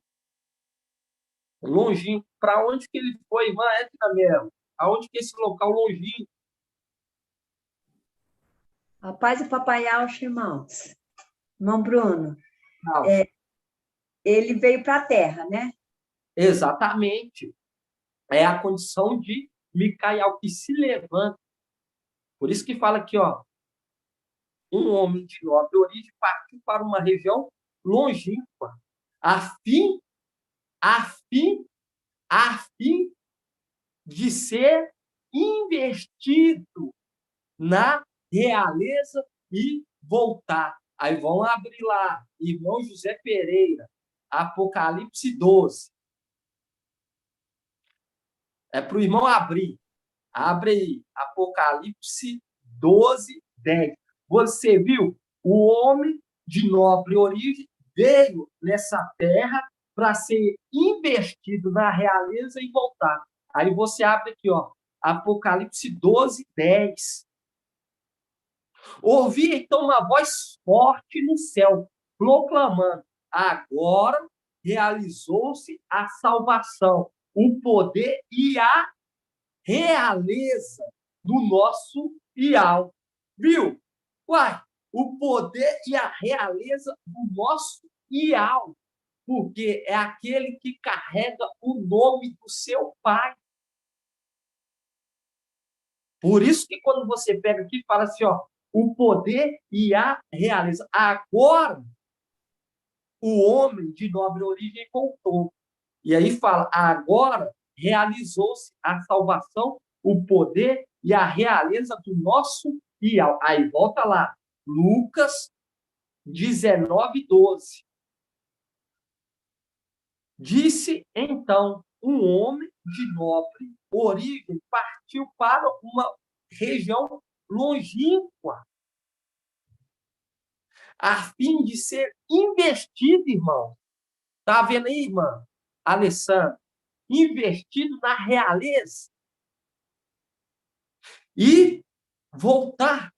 Longínquo. Para onde que ele foi, irmã Edna mesmo? Aonde que é esse local longínquo? A paz e papai Alcho, irmãos. Irmão Bruno, ele veio para a Terra, né? Exatamente. É a condição de Micael que se levanta. Por isso que fala aqui, ó, um homem de nobre origem partiu para uma região longínqua, a fim de ser investido na realeza e voltar. Aí vão abrir lá, irmão José Pereira, Apocalipse 12. É para o irmão abrir. Abre aí, Apocalipse 12, 10. Você viu? O homem de nobre origem veio nessa terra para ser investido na realeza e voltar. Aí você abre aqui, ó, Apocalipse 12, 10. Ouvi então uma voz forte no céu, proclamando: agora realizou-se a salvação, o poder e a realeza do nosso Ial. Viu? Uai, o poder e a realeza do nosso Ial. Porque é aquele que carrega o nome do seu pai. Por isso que quando você pega aqui e fala assim, ó, o poder e a realeza. Agora, o homem de nobre origem voltou. E aí fala, agora realizou-se a salvação, o poder e a realeza do nosso Ial. Aí, volta lá. Lucas 19:12. Disse, então, um homem de nobre origem partiu para uma região longínqua, a fim de ser investido, irmão. Está vendo aí, irmã Alessandra? Investido na realeza. E voltar.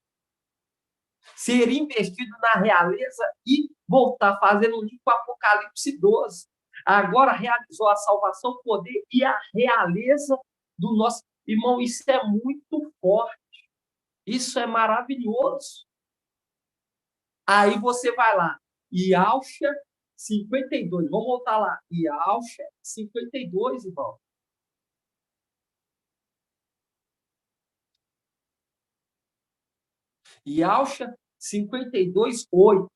Ser investido na realeza e voltar, fazendo um link com Apocalipse 12. Agora realizou a salvação, o poder e a realeza do nosso irmão. Isso é muito forte. Isso é maravilhoso. Aí você vai lá. Yalcha 52. Vamos voltar lá. Yalcha 52, irmão. Yalcha 52:8.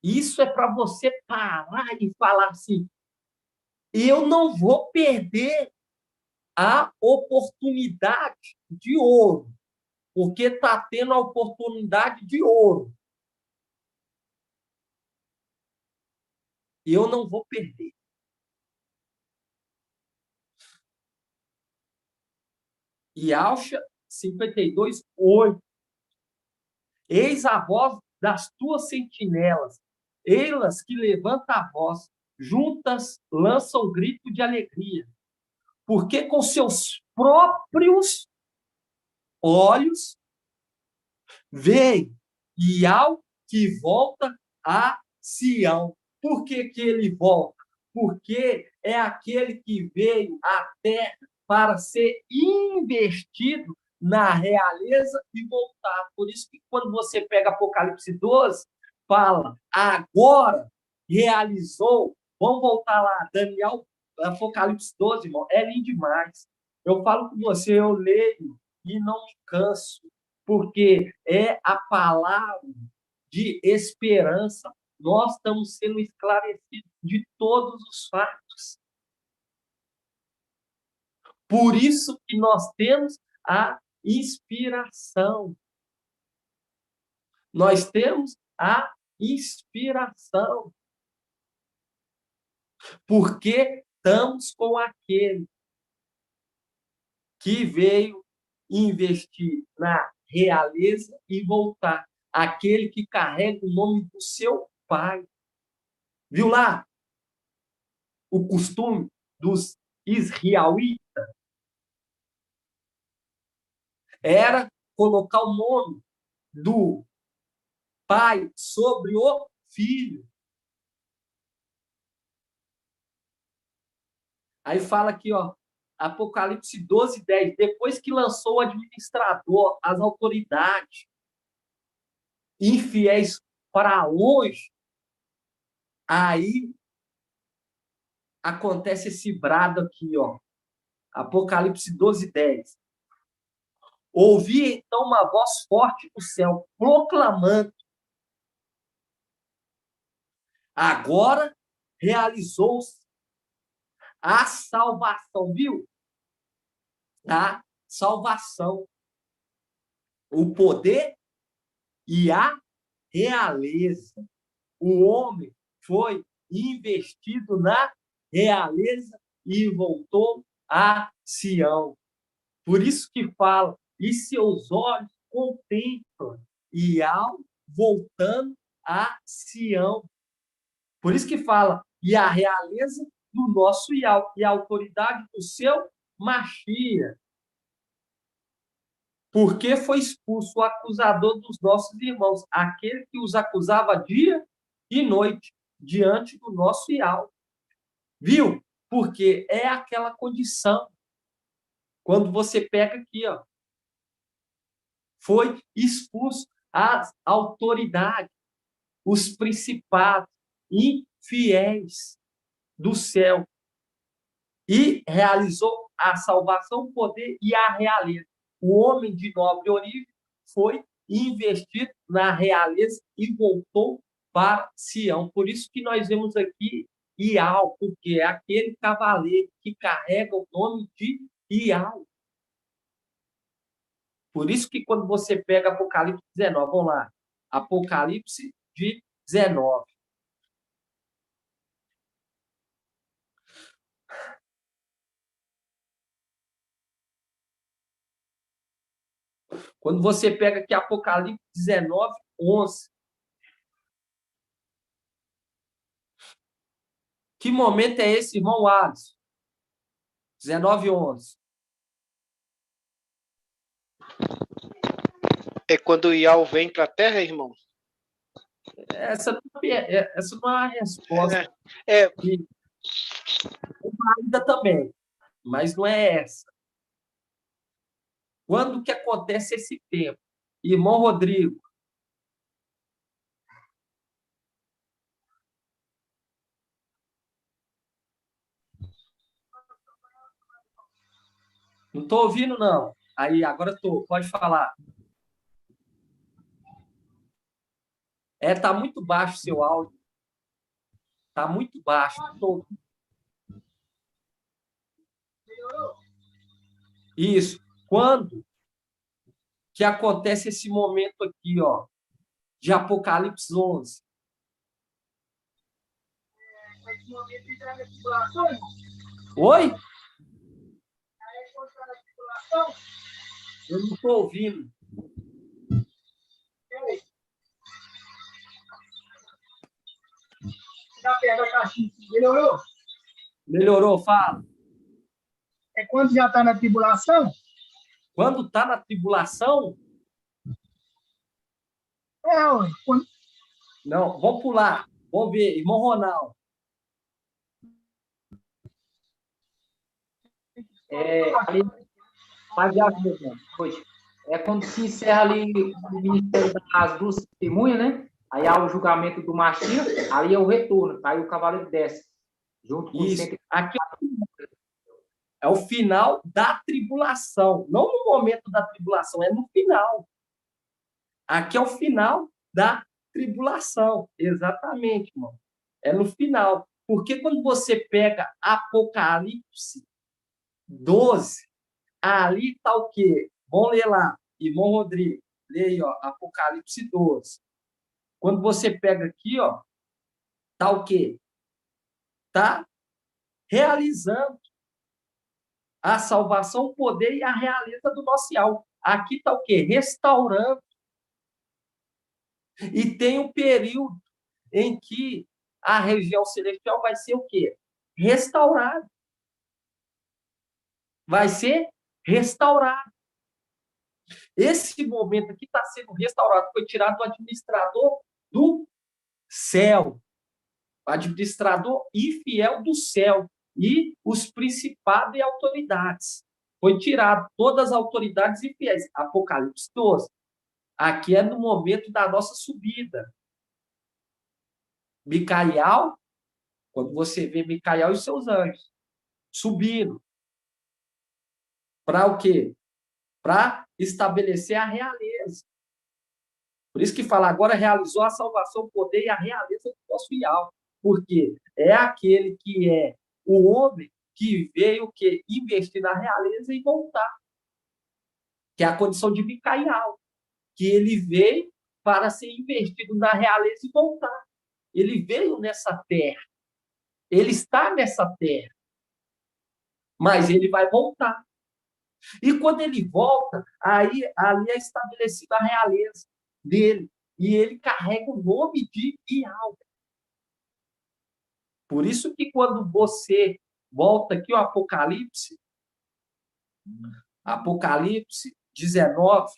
Isso é para você parar e falar assim: eu não vou perder a oportunidade de ouro, porque está tendo a oportunidade de ouro. Eu não vou perder. Yalcha 52:8. Eis a voz das tuas sentinelas, elas que levantam a voz, juntas lançam grito de alegria, porque com seus próprios olhos veem, e ao que volta a Sião. Por que ele volta? Porque é aquele que veio à terra para ser investido na realeza e voltar. Por isso que quando você pega Apocalipse 12, fala, agora realizou. Vamos voltar lá, Daniel, Apocalipse 12, irmão, é lindo demais. Eu falo com você, eu leio e não me canso, porque é a palavra de esperança. Nós estamos sendo esclarecidos de todos os fatos. Por isso que nós temos a inspiração. Nós temos a inspiração. Porque estamos com aquele que veio investir na realeza e voltar. Aquele que carrega o nome do seu pai. Viu lá? O costume dos israelitas era colocar o nome do pai sobre o filho. Aí fala aqui, ó, Apocalipse 12:10. Depois que lançou o administrador, as autoridades infiéis para longe, aí acontece esse brado aqui, ó. Apocalipse 12:10. Ouvi então uma voz forte do céu, proclamando: agora realizou-se a salvação, viu? A salvação, o poder e a realeza. O homem foi investido na realeza e voltou a Sião. Por isso que fala, e seus olhos contemplam, e ao voltando a Sião. Por isso que fala, e a realeza do nosso Ial, e a autoridade do seu Machia. Porque foi expulso o acusador dos nossos irmãos, aquele que os acusava dia e noite, diante do nosso Ial. Viu? Porque é aquela condição. Quando você pega aqui, ó, foi expulso as autoridades, os principados infiéis do céu e realizou a salvação, o poder e a realeza. O homem de nobre origem foi investido na realeza e voltou para Sião. Por isso que nós vemos aqui Ial, porque é aquele cavaleiro que carrega o nome de Ial. Por isso que quando você pega Apocalipse 19, vamos lá, Apocalipse de 19. Quando você pega aqui Apocalipse 19, 11. Que momento é esse, irmão Alisson? 19, 11. É quando o Ial vem para a Terra, irmão? Essa não é uma resposta É, que é válida também, mas não é essa. Quando que acontece esse tempo? Irmão Rodrigo. Não estou ouvindo, não. Aí, agora estou. Pode falar. Tá muito baixo o seu áudio. Tá muito baixo. Isso. Quando que acontece esse momento aqui, ó, de Apocalipse 11? Oi? Eu não estou ouvindo. Melhorou? Melhorou, fala. É quando já está na tribulação? Quando está na tribulação? Ué. Não, vamos pular. Vamos ver, irmão Ronaldo. É quando se encerra ali o ministério das duas testemunhas, né? Aí há o julgamento do Mashiach, aí é o retorno, aí o cavaleiro desce. Junto com isso. Aqui é o final da tribulação. Não no momento da tribulação, é no final. Aqui é o final da tribulação. Exatamente, irmão. É no final. Porque quando você pega Apocalipse 12, ali está o quê? Vamos ler lá. Irmão Rodrigo, lê aí, ó, Apocalipse 12. Quando você pega aqui, ó, tá o quê? Tá realizando a salvação, o poder e a realeza do nosso Ial. Aqui tá o quê? Restaurando. E tem um período em que a região celestial vai ser o quê? Restaurada. Vai ser restaurado. Esse momento aqui está sendo restaurado, foi tirado do administrador do céu, administrador e fiel do céu, e os principados e autoridades. Foi tirado todas as autoridades e fiéis. Apocalipse 12. Aqui é no momento da nossa subida. Micael, quando você vê Micael e seus anjos subindo, para o quê? Para estabelecer a realeza. Por isso que fala, agora realizou a salvação, o poder e a realeza do nosso Ial. Porque é aquele que é o homem que veio que investir na realeza e voltar. Que é a condição de Micael. Que ele veio para ser investido na realeza e voltar. Ele veio nessa terra. Ele está nessa terra. Mas ele vai voltar. E quando ele volta, aí ali é estabelecida a realeza dele. E ele carrega o nome de Ial. Por isso que quando você volta aqui o Apocalipse 19,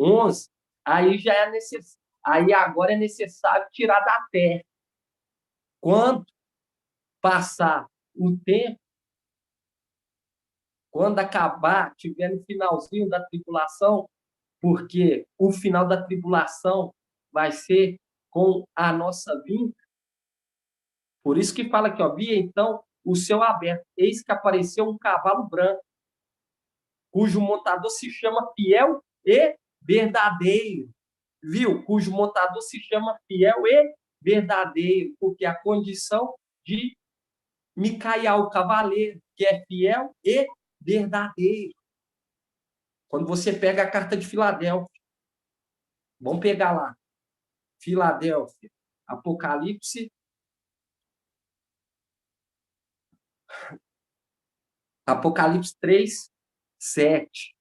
11, aí já é necessário, aí agora é necessário tirar da terra. Quando passar o tempo, quando acabar, tiver no finalzinho da tribulação, porque o final da tribulação vai ser com a nossa vinda. Por isso que fala aqui, ó, via então o céu aberto, eis que apareceu um cavalo branco. cujo montador se chama fiel e verdadeiro. Viu? Cujo montador se chama fiel e verdadeiro, porque a condição de Micael, o cavaleiro, que é fiel e verdadeiro. Quando você pega a carta de Filadélfia, vamos pegar lá. Filadélfia, Apocalipse. Apocalipse 3, 7.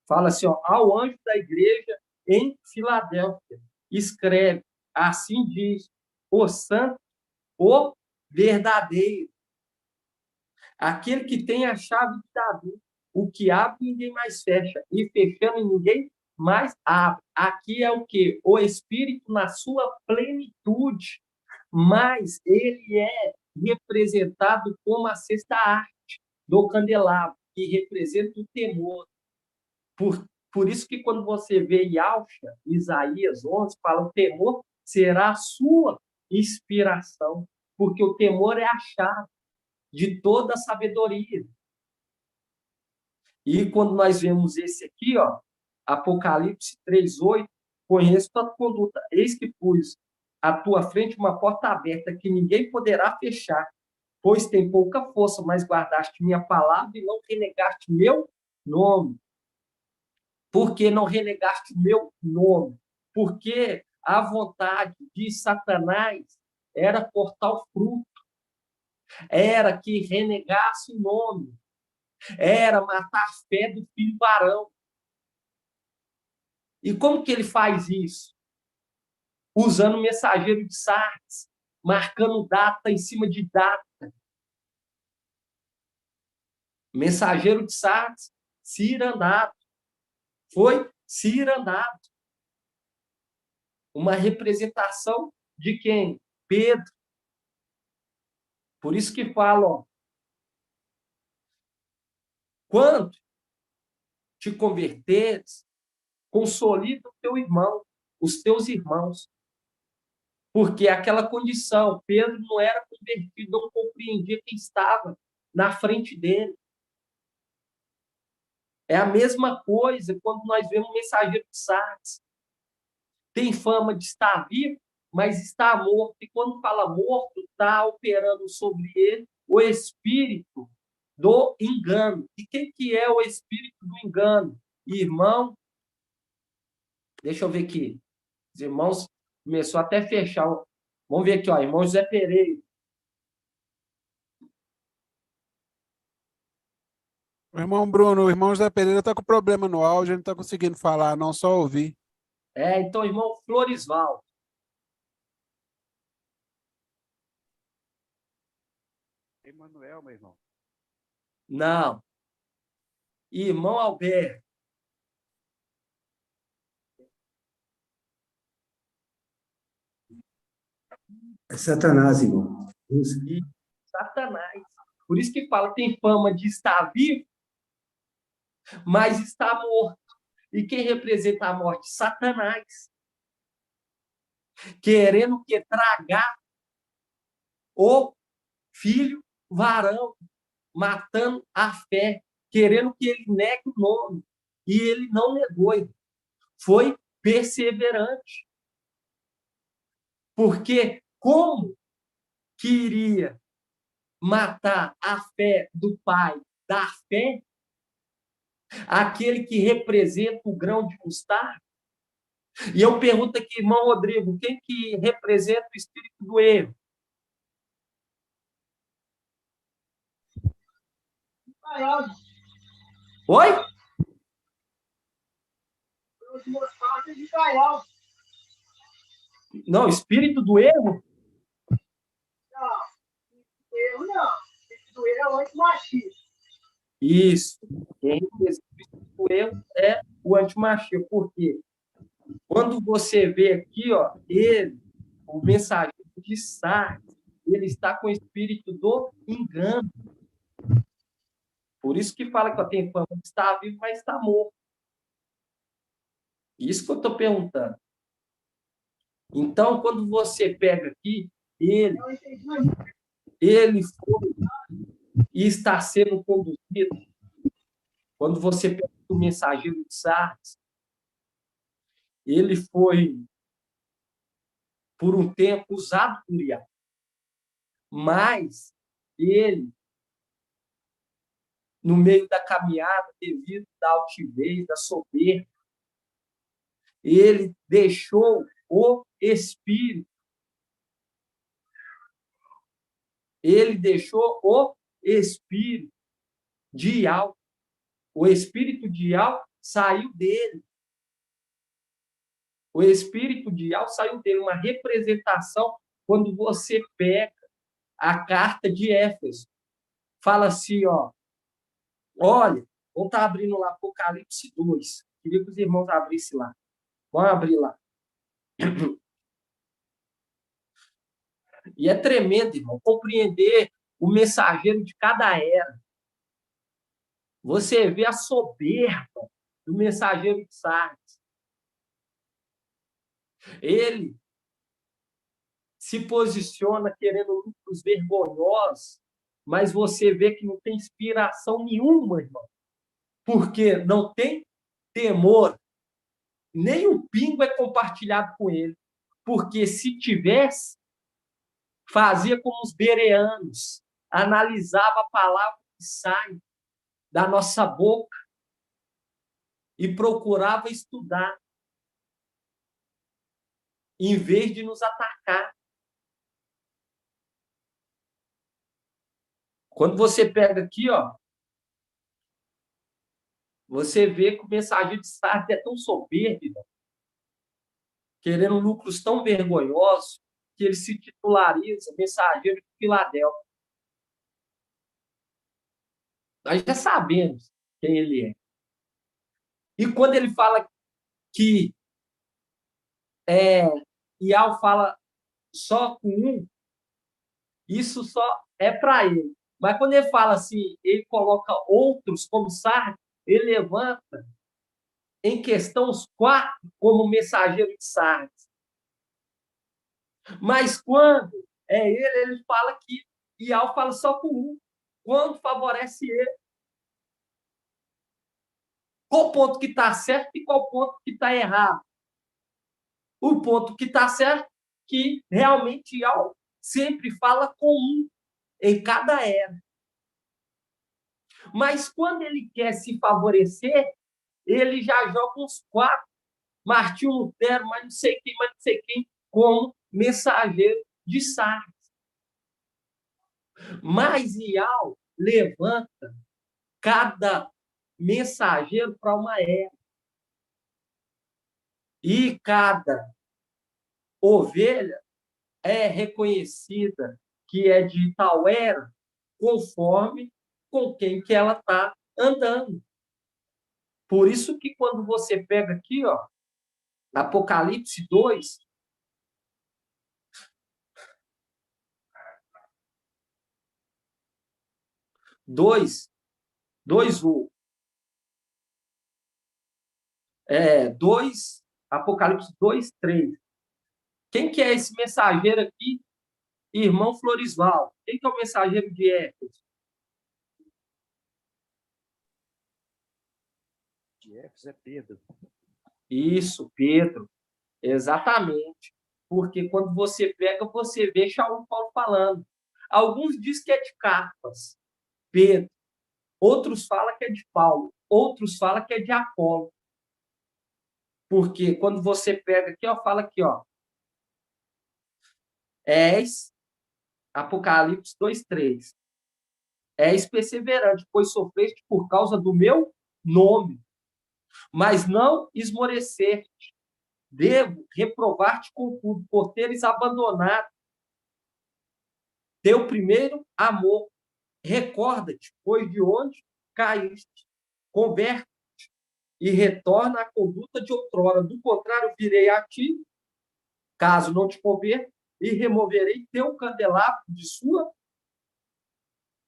Fala assim, ó, ao anjo da igreja em Filadélfia, escreve, assim diz, o santo, o verdadeiro, aquele que tem a chave de Davi, o que abre ninguém mais fecha, e fechando ninguém mais abre. Aqui é o quê? O Espírito na sua plenitude, mas ele é representado como a sexta arte do candelabro, que representa o temor. Por isso que quando você vê Yalcha, Isaías 11, fala o temor será a sua inspiração, porque o temor é a chave de toda a sabedoria. E quando nós vemos esse aqui, ó, Apocalipse 3:8, conheço tua conduta, eis que pus à tua frente uma porta aberta que ninguém poderá fechar, pois tem pouca força, mas guardaste minha palavra e não renegaste meu nome. Por que não renegaste meu nome? Porque a vontade de Satanás era cortar o fruto, era que renegasse o nome, era matar a fé do filho varão. E como que ele faz isso? Usando o mensageiro de Sardes, marcando data em cima de data. Mensageiro de Sardes, cirandado. Foi cirandado. Uma representação de quem? Pedro. Por isso que falam, quando te converteres, consolida o teu irmão, os teus irmãos. Porque aquela condição, Pedro não era convertido, não compreendia quem estava na frente dele. É a mesma coisa quando nós vemos o mensageiro de Sardes. Tem fama de estar vivo, mas está morto. E quando fala morto, está operando sobre ele o espírito do engano. E quem que é o espírito do engano? Irmão, deixa eu ver aqui. Os irmãos começou até a fechar. Vamos ver aqui, ó, irmão José Pereira. O irmão Bruno, o irmão José Pereira está com problema no áudio, ele não está conseguindo falar, não, só ouvir. Então, irmão Florisvaldo. Emanuel, meu irmão. Não. Irmão Alberto. É Satanás, irmão. E Satanás. Por isso que fala, tem fama de estar vivo, mas está morto. E quem representa a morte? Satanás. Querendo que tragar o filho varão, matando a fé, querendo que ele negue o nome. E ele não negou. Foi perseverante. Porque como que iria matar a fé do pai da fé, aquele que representa o grão de mostarda? E eu pergunto aqui, irmão Rodrigo, quem que representa o espírito do erro? Oi? Não, espírito do erro? Erro não. Do erro é o antimachista. Isso. Quem representa o espírito do erro é o antimachista. Por quê? Quando você vê aqui, ó, ele, o mensageiro de Sardes, ele está com o espírito do engano. Por isso que fala que tem fama de estar vivo, mas está morto. Isso que eu estou perguntando. Então, quando você pega aqui, ele foi e está sendo conduzido. Quando você pega o mensageiro de Sardes, ele foi, por um tempo, usado por Iá. Mas ele, no meio da caminhada, devido à altivez, da soberba, ele deixou o Espírito. Ele deixou o Espírito de Iá. O Espírito de Iá saiu dele. O Espírito de Iá saiu dele. Uma representação, quando você pega a carta de Éfeso. Fala assim, ó. Olha, vamos estar abrindo lá Apocalipse 2. Queria que os irmãos abrissem lá. Vamos abrir lá. E é tremendo, irmão, compreender o mensageiro de cada era. Você vê a soberba do mensageiro de Sardes. Ele se posiciona querendo lucros vergonhosos, mas você vê que não tem inspiração nenhuma, irmão. Porque não tem temor. Nem um pingo é compartilhado com ele. Porque se tivesse, fazia como os bereanos, analisava a palavra que sai da nossa boca e procurava estudar, em vez de nos atacar. Quando você pega aqui, ó, você vê que o mensageiro de Sardes é tão soberbo, querendo lucros tão vergonhosos, que ele se titulariza mensageiro de Filadélfia. Nós já sabemos quem ele é. E quando ele fala que Iá fala só com um, isso só é para ele. Mas quando ele fala assim, ele coloca outros como Sardes, ele levanta em questão os 4 como mensageiro de Sardes. Mas quando é ele fala que Iá fala só com um. Quando favorece ele. Qual ponto que está certo e qual ponto que está errado? O ponto que está certo é que realmente Iá sempre fala com um em cada era. Mas quando ele quer se favorecer, ele já joga uns 4. Martinho Lutero, mas não sei quem, como mensageiro de Sardes. Mas Iá levanta cada mensageiro para uma era. E cada ovelha é reconhecida que é de tal era, conforme com quem que ela está andando. Por isso que quando você pega aqui, ó, Apocalipse 2, Apocalipse 2, 3. Quem que é esse mensageiro aqui? Irmão Florisval. Quem que é o mensageiro de Éfeso? De Éfeso é Pedro. Isso, Pedro. Exatamente. Porque quando você pega, você vê Shaul Paulo falando. Alguns dizem que é de Carpas, Pedro. Outros falam que é de Paulo. Outros falam que é de Apolo. Porque quando você pega aqui, ó, fala aqui, ó. És, Apocalipse 2:3. És perseverante, pois sofreste por causa do meu nome. Mas não esmoreceste. Devo reprovar-te contudo, por teres abandonado teu primeiro amor. Recorda-te, pois de onde caíste. Converte-te e retorna à conduta de outrora. Do contrário, virei a ti, caso não te converta, e removerei teu candelabro de sua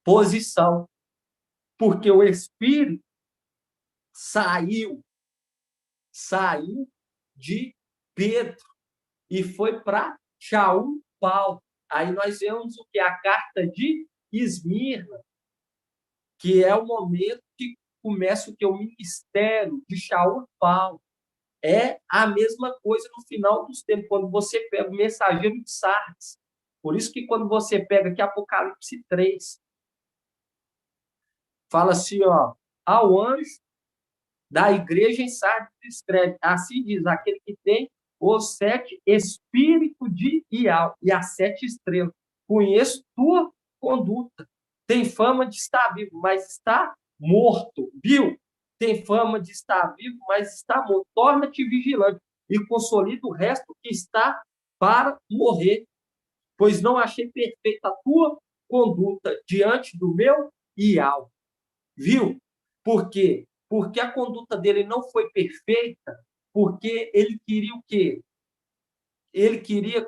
posição. Porque o Espírito saiu de Pedro e foi para Shaul Paulo. Aí nós vemos o que? A carta de Esmirna, que é o momento que começa o que? O ministério de Shaul Paulo. É a mesma coisa no final dos tempos, quando você pega o mensageiro de Sardes. Por isso que quando você pega aqui Apocalipse 3, fala assim, ó, ao anjo da igreja em Sardes escreve, assim diz, aquele que tem os 7 espíritos de Ial e as 7 estrelas. Conheço tua conduta. Tem fama de estar vivo, mas está morto. Viu? Tem fama de estar vivo, mas está morto. Torna-te vigilante e consolida o resto que está para morrer. Pois não achei perfeita a tua conduta diante do meu Ial. Viu? Por quê? Porque a conduta dele não foi perfeita, porque ele queria o quê? Ele queria,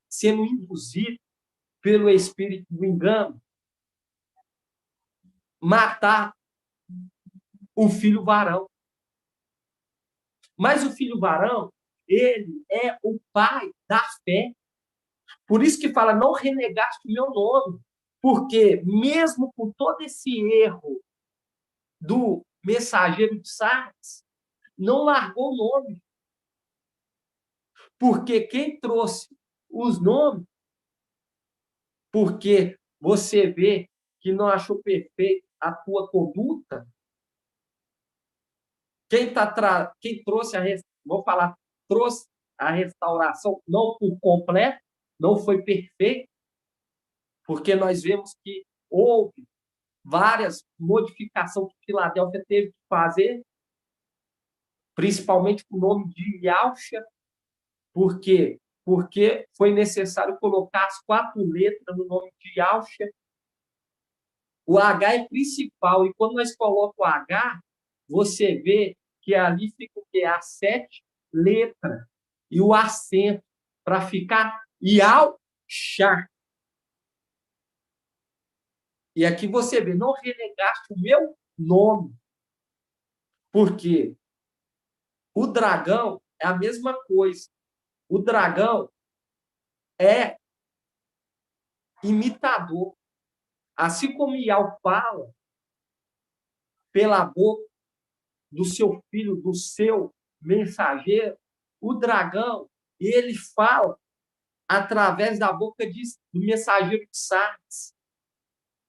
sendo induzido pelo espírito do engano, matar o filho varão. Mas o filho varão, ele é o pai da fé. Por isso que fala, não renegaste o meu nome. Porque mesmo com todo esse erro do mensageiro de Sardes, não largou o nome. Porque quem trouxe os nomes, porque você vê que não achou perfeita a tua conduta, quem trouxe trouxe a restauração não por completo, não foi perfeito, porque nós vemos que houve várias modificações que Filadélfia teve que fazer, principalmente com o nome de Yalcha. Por quê? Porque foi necessário colocar as 4 letras no nome de Yalcha. O H é principal, e quando nós colocamos o H, você vê que ali fica o quê? As 7 letras e o acento para ficar Yalcha. E aqui você vê, não renegaste o meu nome. Por quê? O dragão é a mesma coisa. O dragão é imitador. Assim como Ial fala pela boca do seu filho, do seu mensageiro, o dragão, ele fala através da boca do mensageiro de Sardes,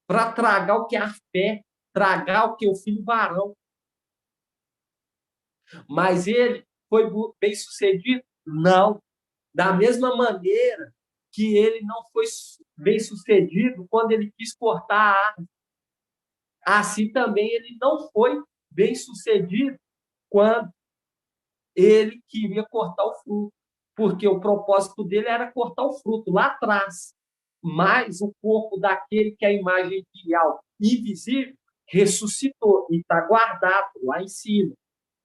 para tragar o que é a fé, tragar o que é o filho varão. Mas ele foi bem sucedido? Não. Da mesma maneira que ele não foi bem sucedido quando ele quis cortar a árvore. Assim também ele não foi bem sucedido quando ele queria cortar o fruto, porque o propósito dele era cortar o fruto lá atrás. Mas o corpo daquele que é a imagem ideal invisível ressuscitou e está guardado lá em cima.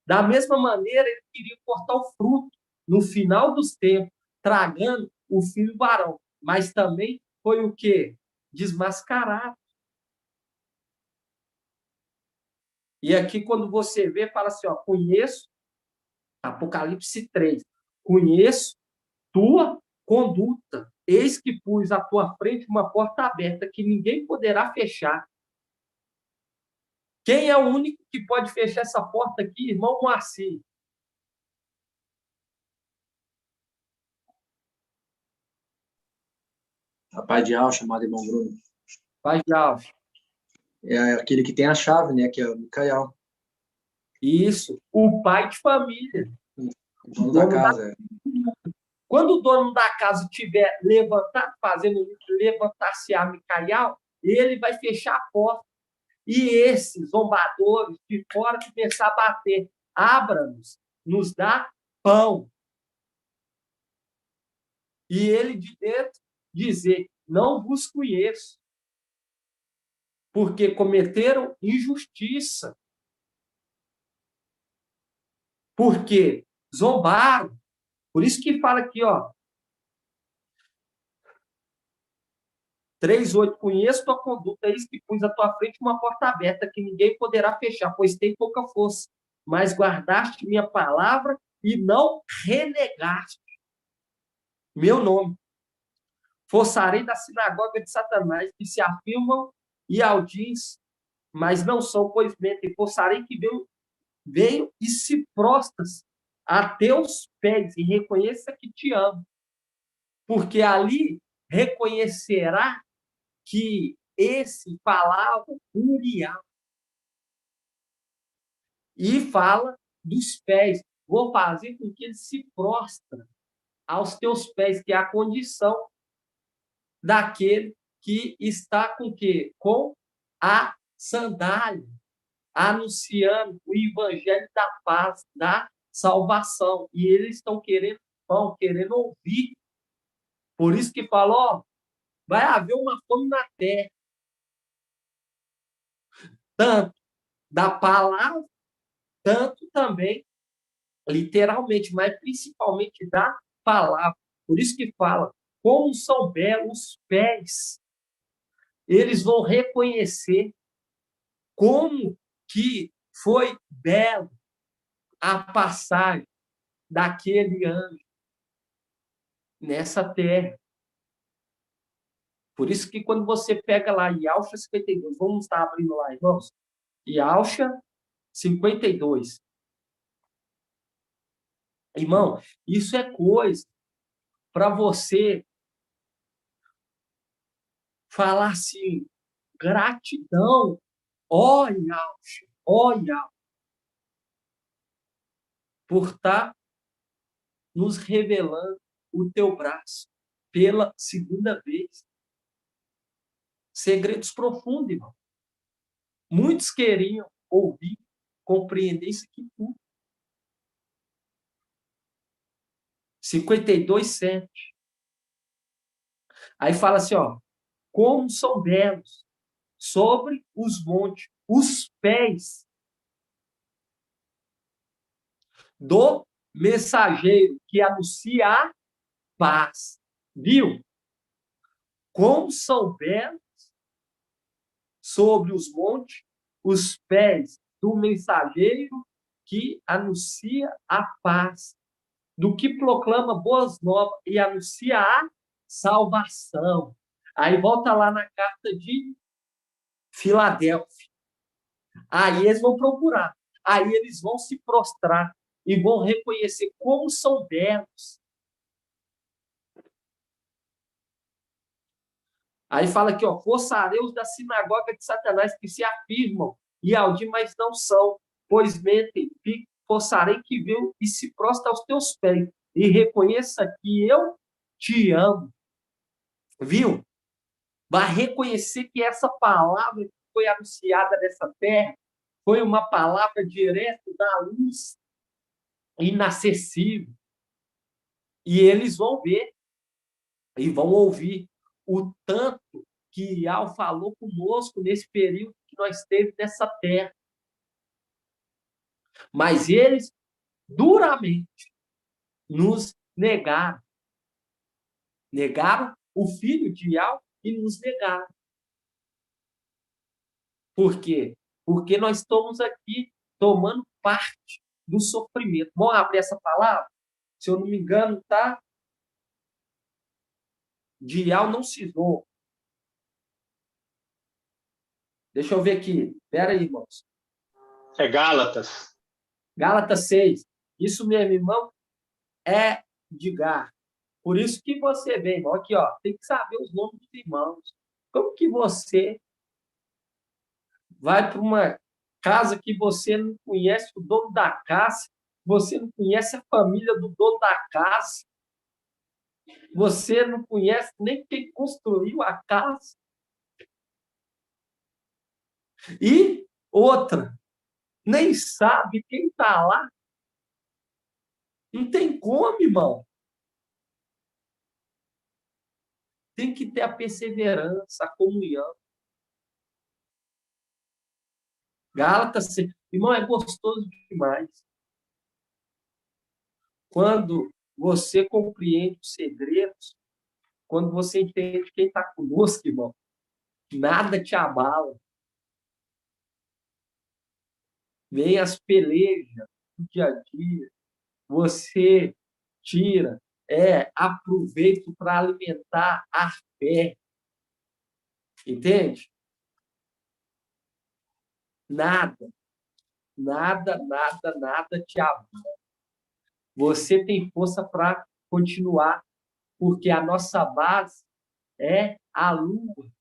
Da mesma maneira, ele queria cortar o fruto no final dos tempos, tragando o filho varão. Mas também foi o quê? Desmascarado. E aqui, quando você vê, fala assim, ó, conheço, Apocalipse 3, conheço tua conduta. Eis que pus à tua frente uma porta aberta que ninguém poderá fechar. Quem é o único que pode fechar essa porta aqui? Irmão Moacir. Rapaz de Al, chamado irmão Bruno. Pai de Alves. É aquele que tem a chave, né? Que é o Micael. Isso. O pai de família. O dono da casa. Quando o dono da casa tiver levantado, levantar-se a Micael, ele vai fechar a porta. E esses zombadores de fora começar a bater. Abra-nos, nos dá pão. E ele de dentro dizer, não vos conheço. Porque cometeram injustiça. Porque zombaram. Por isso que fala aqui, ó. 3:8, conheço tua conduta, eis que pus à tua frente uma porta aberta que ninguém poderá fechar, pois tem pouca força. Mas guardaste minha palavra e não renegaste meu nome. Forçarei da sinagoga de Satanás, que se afirmam e audis, mas não são, pois mentem. Forçarei que venham e se prostas a teus pés e reconheça que te amo. Porque ali reconhecerá que esse falava Uriel. E fala dos pés. Vou fazer com que ele se prostra aos teus pés, que é a condição daquele que está com o quê? Com a sandália, anunciando o evangelho da paz, da salvação. E eles estão querendo pão, querendo ouvir. Por isso que falou, ó, vai haver uma fome na terra. Tanto da palavra, tanto também, literalmente, mas principalmente da palavra. Por isso que fala, como são belos os pés. Eles vão reconhecer como que foi belo a passagem daquele anjo nessa terra. Por isso que quando você pega lá Yalcha 52, vamos estar abrindo lá, irmãos. Yalcha 52. Irmão, isso é coisa para você falar assim, gratidão, ó Yalcha, por estar nos revelando o teu braço pela segunda vez. Segredos profundos, irmão. Muitos queriam ouvir, compreender isso aqui tudo. 52:7. Aí fala assim, ó, como são belos sobre os montes os pés do mensageiro que anuncia a paz. Viu? Como são belos sobre os montes os pés do mensageiro que anuncia a paz, do que proclama boas novas e anuncia a salvação. Aí volta lá na carta de Filadélfia. Aí eles vão procurar. Aí eles vão se prostrar e vão reconhecer como são belos. Aí fala aqui, ó, forçareus da sinagoga de Satanás que se afirmam e audi, mas não são, pois mentem, forçarei que venham e se prostra aos teus pés e reconheça que eu te amo. Viu? Vai reconhecer que essa palavra que foi anunciada nessa terra foi uma palavra direto da luz, inacessível. E eles vão ver e vão ouvir o tanto que Ial falou conosco nesse período que nós teve nessa terra. Mas eles duramente nos negaram. Negaram o filho de Ial e nos negaram. Por quê? Porque nós estamos aqui tomando parte do sofrimento. Vamos abrir essa palavra? Se eu não me engano, tá? De Ial não cisou. Deixa eu ver aqui. Espera aí, irmãos. É Gálatas. Gálatas 6. Isso mesmo, irmão, é Edgar. Por isso que você vem, irmão, aqui, ó, tem que saber os nomes dos irmãos. Como que você vai para uma casa que você não conhece o dono da casa, você não conhece a família do dono da casa, você não conhece nem quem construiu a casa. E outra, nem sabe quem está lá. Não tem como, irmão. Tem que ter a perseverança, a comunhão. Gálatas, irmão, é gostoso demais. Quando você compreende os segredos, quando você entende quem está conosco, irmão, nada te abala. Vem as pelejas do dia a dia, você tira aproveito para alimentar a fé. Entende? Nada te abala. Você tem força para continuar, porque a nossa base é a lua.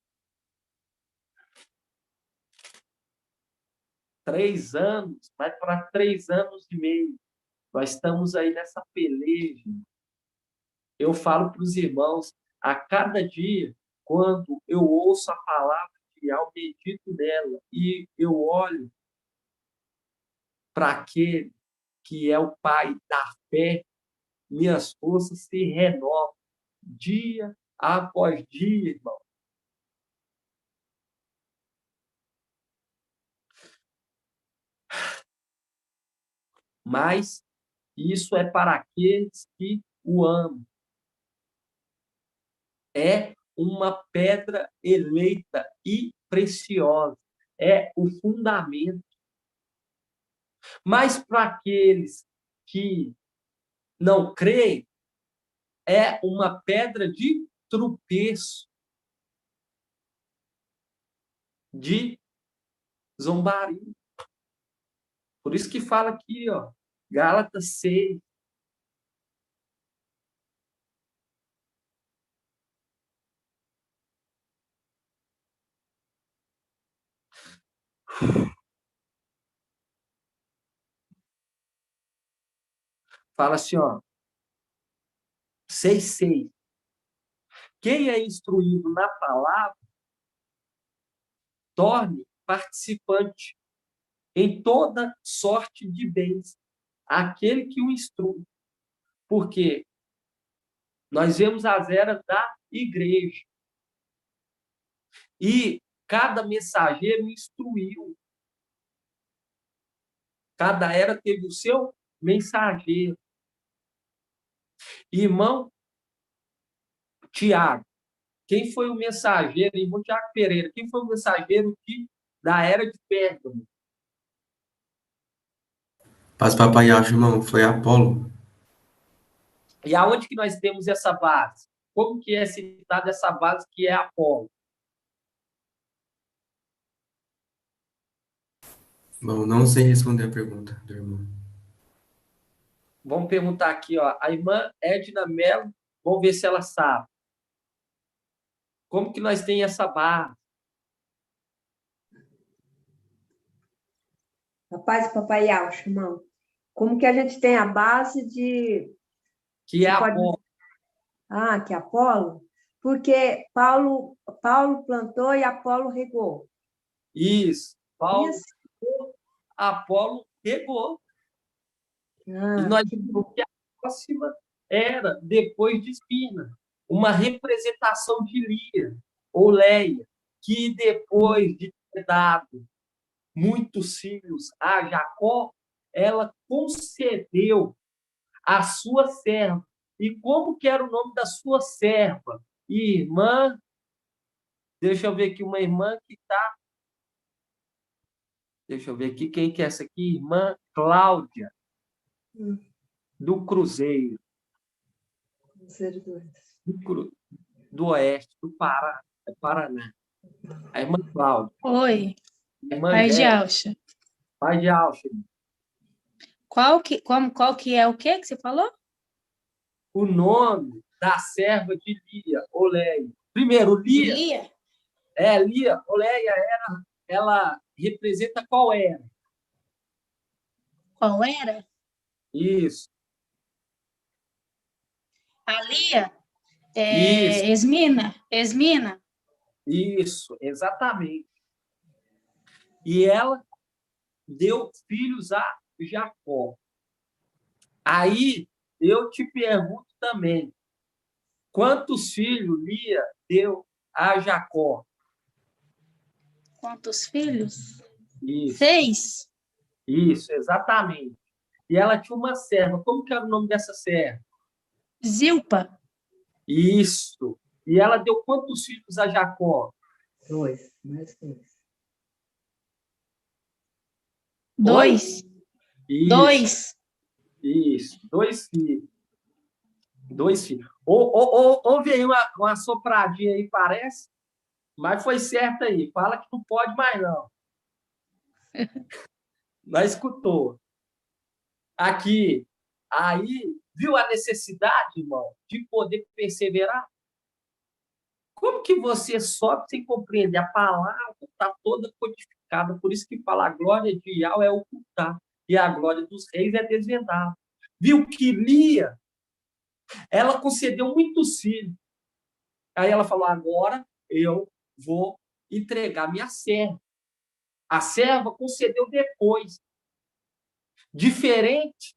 3 anos, vai para 3 anos e meio. Nós estamos aí nessa peleja. Eu falo para os irmãos, a cada dia, quando eu ouço a palavra de Yahweh, medito nela, e eu olho para aquele que é o Pai da fé, minhas forças se renovam dia após dia, irmão. Mas isso é para aqueles que o amam. É uma pedra eleita e preciosa. É o fundamento. Mas para aqueles que não creem, é uma pedra de tropeço, de zombaria. Por isso que fala aqui, ó, Gálatas 6. Fala assim, ó, 6:6. Quem é instruído na palavra, torne participante em toda sorte de bens aquele que o instrui. Porque nós vemos as eras da igreja. E cada mensageiro instruiu. Cada era teve o seu mensageiro. Irmão Tiago, quem foi o mensageiro? Irmão Tiago Pereira, quem foi o mensageiro da era de Pérgamo? Paz, papai, acho, irmão, foi Apolo. E aonde que nós temos essa base? Como que é citada essa base que é Apolo? Bom, não sei responder a pergunta do irmão. Vamos perguntar aqui, ó, a irmã Edna Mello, vamos ver se ela sabe. Como que nós temos essa base? Rapaz, papai Alcho, irmão. Como que a gente tem a base de... Que é Apolo. Que é Apolo? Porque Paulo plantou e Apolo regou. Isso. Paulo plantou, Apolo regou. E nós vimos que a próxima era, depois de Espina, uma representação de Lia, ou Leia, que depois de ter dado muitos filhos a Jacó, ela concedeu a sua serva. E como que era o nome da sua serva? Irmã, deixa eu ver aqui, uma irmã que está... Deixa eu ver aqui, quem que é essa aqui? Irmã Cláudia, do Cruzeiro. Do Oeste, do Paraná. A irmã Cláudia. Oi. Pai de Alcha. Pai de Alcha. Qual que é o que você falou? O nome da serva de Lia, Oleia. Primeiro, Lia. Lia? Lia, Oleia, ela representa qual era? Qual era? Isso. A Lia? Isso. Esmina? Isso, exatamente. E ela deu filhos a Jacó. Aí, eu te pergunto também, quantos filhos Lia deu a Jacó? Quantos filhos? Isso. 6. Isso, exatamente. E ela tinha uma serva. Como que era o nome dessa serva? Zilpa. Isso. E ela deu quantos filhos a Jacó? 2, mais 2. 2. 2. Isso, 2 filhos. 2 filhos. Houve aí uma sopradinha aí, parece, mas foi certo aí. Fala que não pode mais, não. Nós escutou. Aqui, aí, viu a necessidade, irmão, de poder perseverar? Como que você sobe sem compreender? A palavra está toda codificada, por isso que fala a glória de Yahweh é ocultar, e a glória dos reis é desvendada. Viu que Lia, ela concedeu muitos filhos. Aí ela falou, agora eu vou entregar minha serva. A serva concedeu depois. Diferente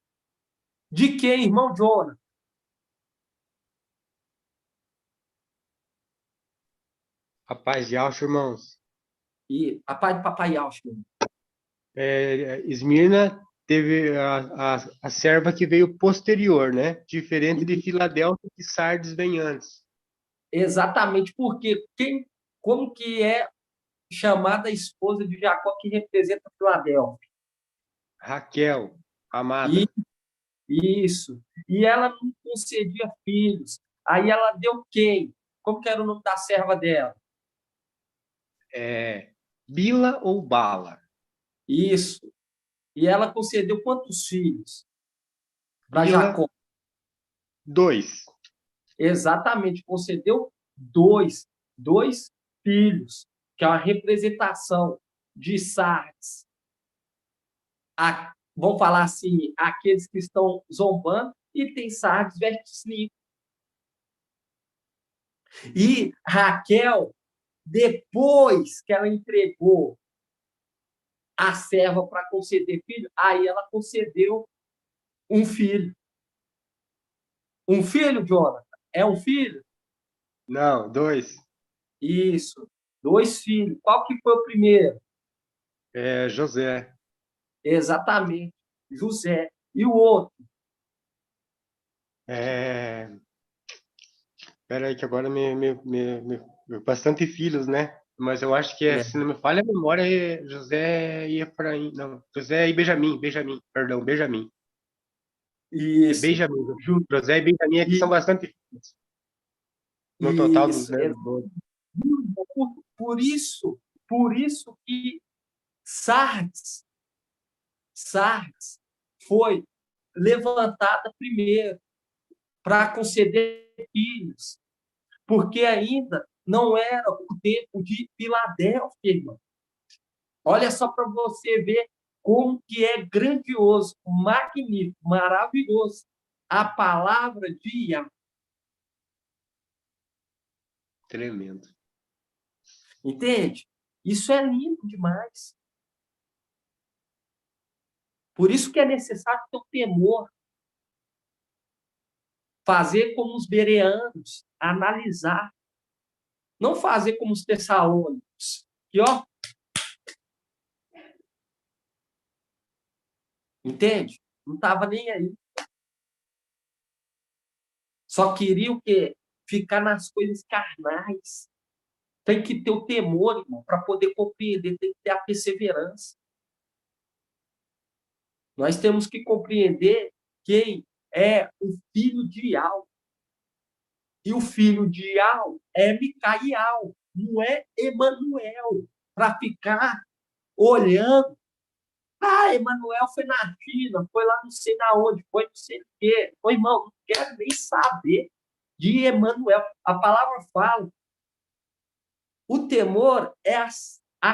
de quem, irmão Jonas? A paz de Alcho, irmãos. E a paz de Papai Alcho. Esmirna teve a serva que veio posterior, né? Diferente de Filadélfia, que Sardes vem antes. Exatamente, porque como que é chamada a esposa de Jacó que representa Filadélfia? Raquel, amada. Isso. E ela não concedia filhos. Aí ela deu quem? Como que era o nome da serva dela? Bila ou Bala? Isso. E ela concedeu quantos filhos para Bila, Jacó? 2. Exatamente, concedeu 2 filhos, que é uma representação de Sardes. Vamos falar assim, aqueles que estão zombando, e tem Sardes versus Lim. E Raquel, depois que ela entregou a serva para conceder filho, aí ela concedeu um filho. Um filho, Jonathan? É um filho? Não, 2. Isso, 2 filhos. Qual que foi o primeiro? José. Exatamente, José. E o outro? Espera aí que agora bastante filhos, né? Mas eu acho que se não me falha a memória, é José e Efraim. Não, José e Benjamim. Benjamim. Isso. Benjamim. José e Benjamim aqui são bastante filhos. No total dos 12. Por isso que Sardes foi levantada primeiro para conceder filhos, porque ainda não era o tempo de Filadélfia, irmão. Olha só para você ver como que é grandioso, magnífico, maravilhoso a palavra de Yahweh. Tremendo. Entende? Isso é lindo demais. Por isso que é necessário ter o temor. Fazer como os bereanos, analisar. Não fazer como os tessalônicos, que, ó, entende? Não estava nem aí. Só queria o quê? Ficar nas coisas carnais. Tem que ter o temor, irmão, para poder compreender, tem que ter a perseverança. Nós temos que compreender quem é o filho de Ial. E o filho de Ial é Micaial, não é Emanuel, para ficar olhando. Emanuel foi na China, foi lá não sei na onde, foi não sei o quê. Ô, irmão, não quero nem saber de Emanuel. A palavra fala. O temor é a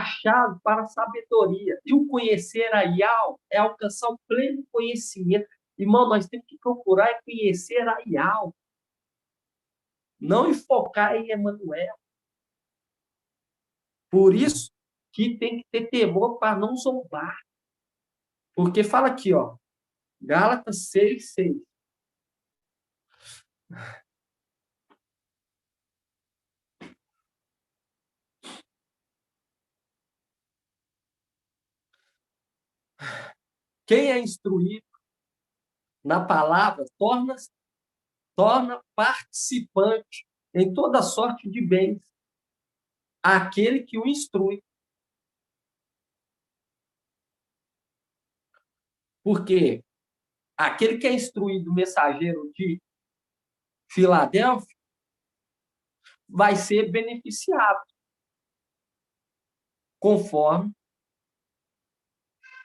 chave para a sabedoria. E o conhecer a Ial é alcançar o pleno conhecimento. Irmão, nós temos que procurar e conhecer a Ial. Não enfocar em Emanuel. Por isso que tem que ter temor para não zombar. Porque fala aqui, ó, Gálatas 6:6. Quem é instruído na palavra torna participante em toda sorte de bens aquele que o instrui. Porque aquele que é instruído, mensageiro de Filadélfia, vai ser beneficiado conforme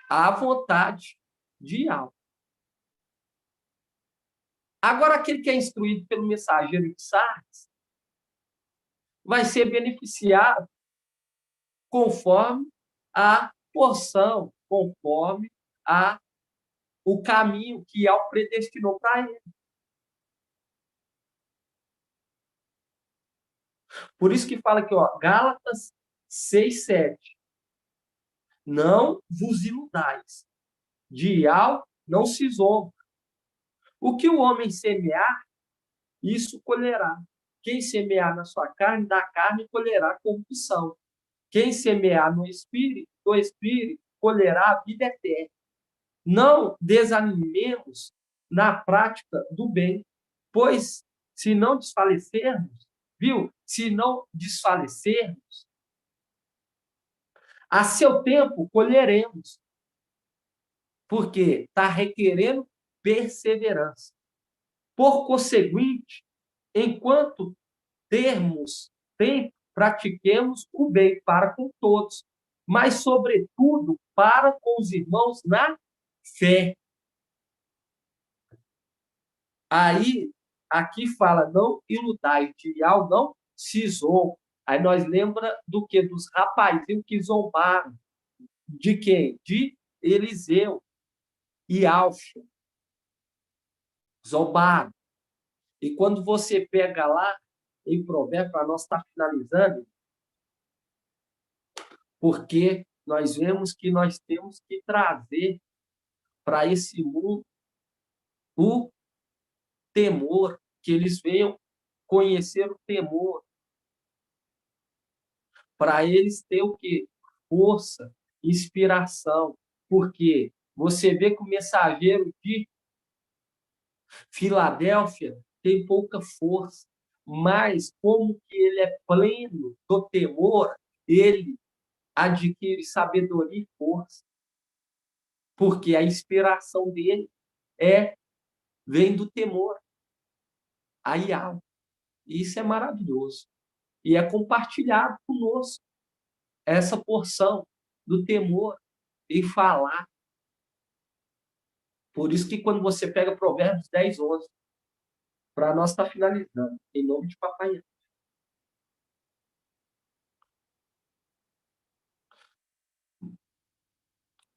a vontade de Yahweh. Agora, aquele que é instruído pelo mensageiro de Sardes vai ser beneficiado conforme a porção, conforme o caminho que Yahweh predestinou para ele. Por isso que fala aqui, ó, Gálatas 6:7. Não vos iludais. De Yahweh não se zomba. O que o homem semear, isso colherá. Quem semear na sua carne, da carne colherá corrupção. Quem semear no Espírito, do Espírito, colherá a vida eterna. Não desanimemos na prática do bem, pois se não desfalecermos, viu? Se não desfalecermos, a seu tempo colheremos, porque está requerendo perseverança. Por conseguinte, enquanto termos tempo, pratiquemos o bem para com todos, mas, sobretudo, para com os irmãos na fé. Aí, aqui fala, não iludai, de Yahweh não se zomba. Aí nós lembra do que? Dos rapazinhos que zombaram. De quem? De Eliseu e Alfa. Zombaram. E quando você pega lá, em Provérbios, para nós estar finalizando, porque nós vemos que nós temos que trazer para esse mundo o temor, que eles venham conhecer o temor, para eles ter o quê? Força, inspiração, porque você vê que o mensageiro de Filadélfia tem pouca força, mas como que ele é pleno do temor, ele adquire sabedoria e força, porque a inspiração dele vem do temor a Yahweh. Isso é maravilhoso. E é compartilhado conosco essa porção do temor em falar. Por isso que quando você pega Provérbios 10:11, para nós estar finalizando, em nome de Papai Yahweh.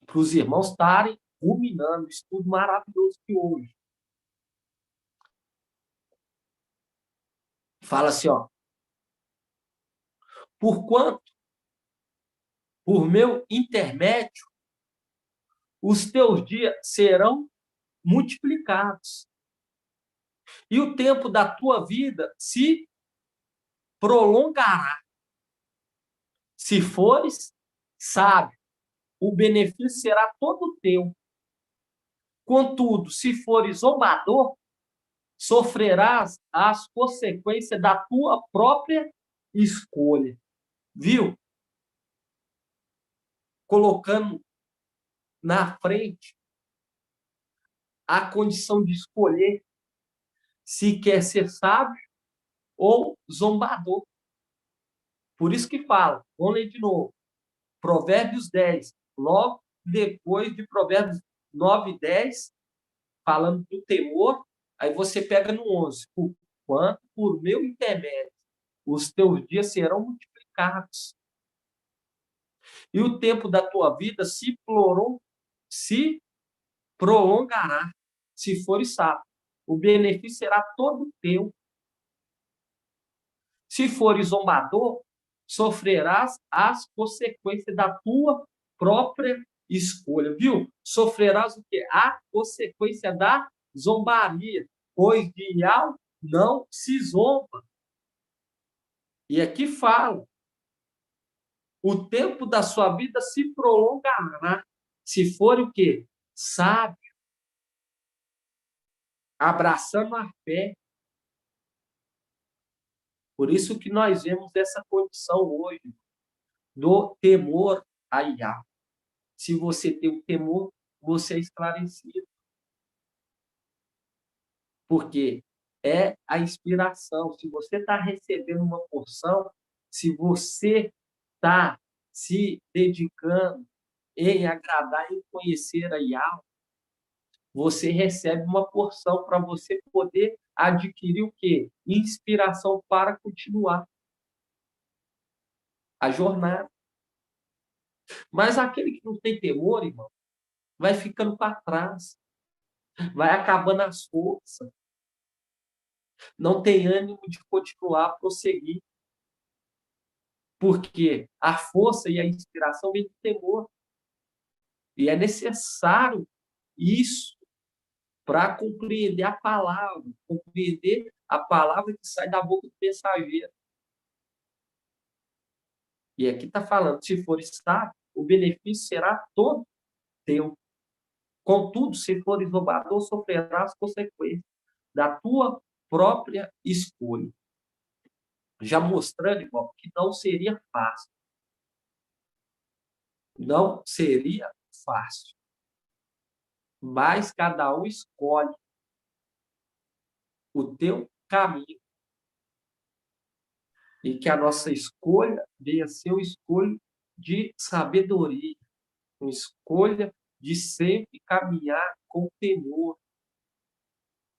Para os irmãos estarem ruminando, estudo maravilhoso que hoje. Fala assim, ó. Porquanto, por meu intermédio, os teus dias serão multiplicados. E o tempo da tua vida se prolongará. Se fores sábio, o benefício será todo teu. Contudo, se fores zombador, sofrerás as consequências da tua própria escolha. Viu? Colocando na frente a condição de escolher se quer ser sábio ou zombador. Por isso que fala, vamos ler de novo, Provérbios 10, logo depois de Provérbios 9 e 10, falando do temor, aí você pega no 11, porquanto por meu intermédio os teus dias serão multiplicados. E o tempo da tua vida se prolongará, se fores sábio. O benefício será todo teu. Se fores zombador, sofrerás as consequências da tua própria escolha, viu? Sofrerás o quê? A consequência da zombaria, pois de Yahweh não se zomba. E aqui fala, o tempo da sua vida se prolongará, se for o quê? Sábio, abraçando a fé. Por isso que nós vemos essa condição hoje do temor a Yahweh. Se você tem o temor, você é esclarecido. Porque é a inspiração. Se você está recebendo uma porção, se você está se dedicando em agradar, em conhecer a Yahweh, você recebe uma porção para você poder adquirir o quê? Inspiração para continuar a jornada. Mas aquele que não tem temor, irmão, vai ficando para trás, vai acabando as forças, não tem ânimo de continuar a prosseguir. Porque a força e a inspiração vem do temor. E é necessário isso para compreender a palavra que sai da boca do mensageiro. E aqui está falando, se for estável, o benefício será todo teu. Contudo, se fores roubador, sofrerás as consequências da tua própria escolha. Já mostrando, irmão, que não seria fácil. Não seria fácil. Mas cada um escolhe o teu caminho. E que a nossa escolha venha ser uma escolha de sabedoria, uma escolha de sempre caminhar com temor,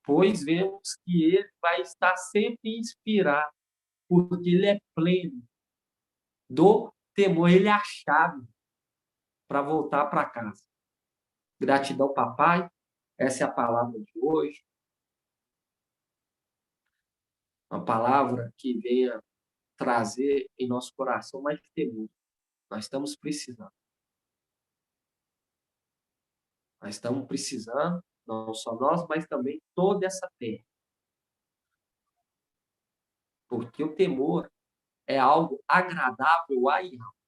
pois vemos que ele vai estar sempre inspirado, porque ele é pleno do temor, ele é a chave para voltar para casa. Gratidão, papai. Essa é a palavra de hoje. Uma palavra que venha trazer em nosso coração mais temor. Nós estamos precisando. Nós estamos precisando, não só nós, mas também toda essa terra. Porque o temor é algo agradável a Yahweh.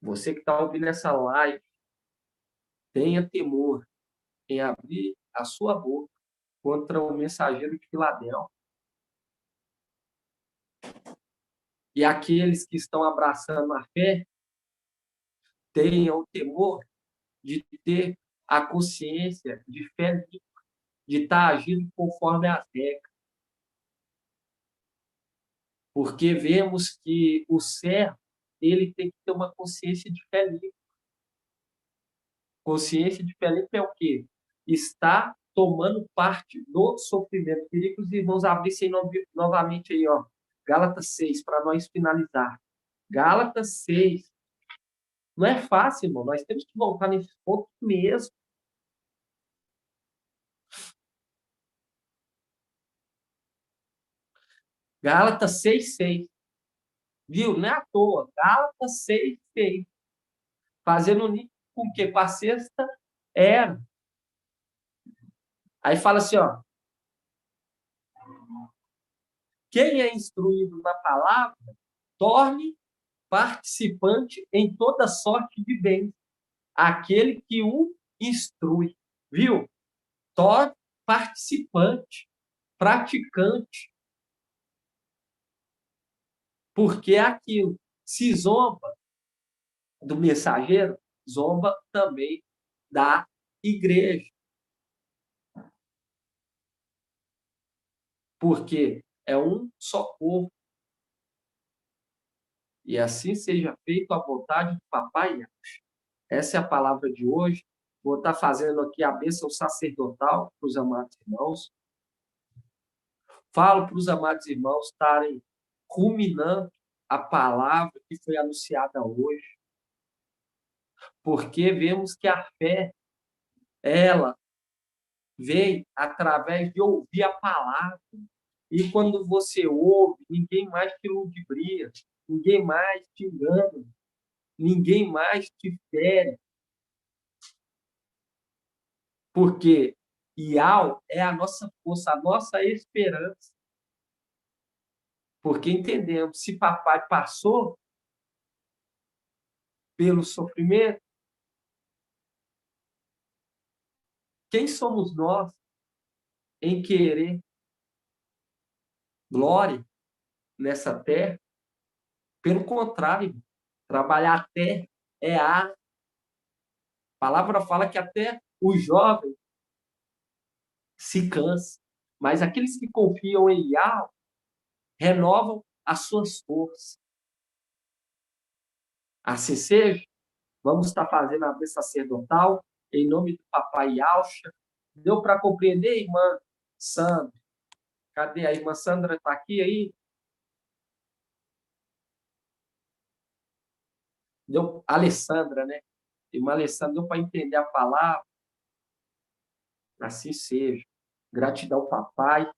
Você que está ouvindo essa live, tenha temor em abrir a sua boca contra o mensageiro de Filadélfia. E aqueles que estão abraçando a fé, tenham o temor de ter a consciência de fé limpa, de estar agindo conforme as regras. Porque vemos que o servo, ele tem que ter uma consciência de fé limpa. Consciência de fé limpa é o quê? Está tomando parte do sofrimento. Queria que os irmãos abrissem novamente aí, ó, Gálatas 6, para nós finalizar. Gálatas 6. Não é fácil, irmão. Nós temos que voltar nesse ponto mesmo. Gálatas 6:6. Viu? Não é à toa. Gálatas 6:6. Fazendo link com o quê? Com a sexta era. Aí fala assim, ó. Quem é instruído na palavra, torne participante em toda sorte de bens. Aquele que o instrui. Viu? Torne participante, praticante. Porque é aquilo. Se zomba do mensageiro, zomba também da igreja. Porque é um só corpo. E assim seja feito a vontade do Papai Yahweh. Essa é a palavra de hoje. Vou estar fazendo aqui a bênção sacerdotal para os amados irmãos. Falo para os amados irmãos estarem ruminando a palavra que foi anunciada hoje. Porque vemos que a fé, ela vem através de ouvir a palavra. E quando você ouve, ninguém mais te ludibria, ninguém mais te engana, ninguém mais te fere. Porque Yahweh é a nossa força, a nossa esperança. Porque entendemos, se papai passou pelo sofrimento, quem somos nós em querer glória nessa terra? Pelo contrário, trabalhar a terra é a palavra fala que até os jovens se cansam. Mas aqueles que confiam em Yahweh renovam as suas forças. Assim seja, vamos estar fazendo a bênção sacerdotal em nome do Papai Yaucha. Deu para compreender, irmã Sandra? Cadê? A irmã Sandra está aqui aí? Deu, Alessandra, né? Irmã Alessandra, deu para entender a palavra? Assim seja. Gratidão, papai.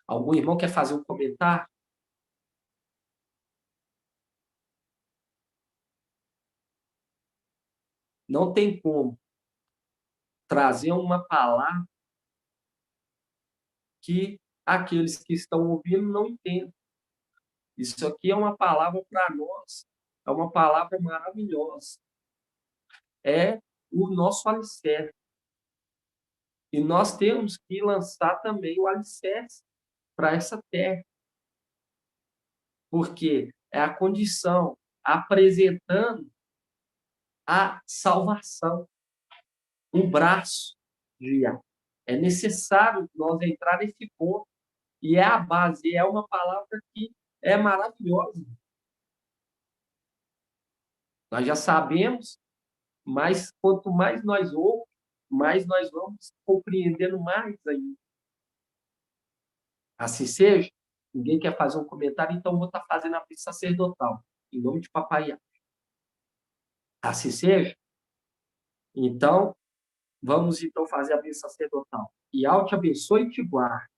Algum irmão quer fazer um comentário? Não tem como trazer uma palavra que aqueles que estão ouvindo não entendem. Isso aqui é uma palavra para nós. É uma palavra maravilhosa. É o nosso alicerce. E nós temos que lançar também o alicerce para essa terra. Porque é a condição apresentando a salvação, o braço de Yahweh. É necessário nós entrar nesse ponto. E é a base, é uma palavra que é maravilhosa. Nós já sabemos, mas quanto mais nós ouvimos, mais nós vamos compreendendo mais ainda. Assim seja. Ninguém quer fazer um comentário, então vou estar fazendo a bênção sacerdotal, em nome de Papai Yahweh. Assim seja. Então, vamos então fazer a bênção sacerdotal. Yahweh te abençoe e te guarde.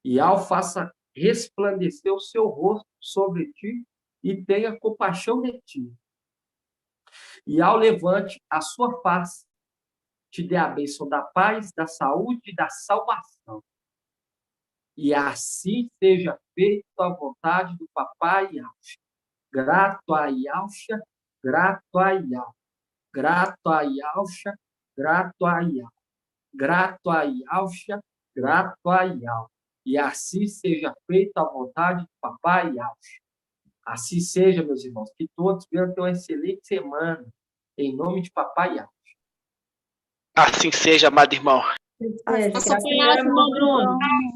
Yahweh faça resplandecer o seu rosto sobre ti e tenha compaixão de ti. Yahweh levante a sua face, te dê a bênção da paz, da saúde e da salvação. E assim seja feita a vontade do Papai Yahweh. Grato a Yahweh, grato a Yahweh. Grato a Yahweh, grato a Yahweh. Grato a Yahweh, grato a Yahweh. E assim seja feita a vontade do Papai Yahweh. Assim seja, meus irmãos, que todos venham ter uma excelente semana, em nome de Papai Yahweh. Assim seja, amado irmão.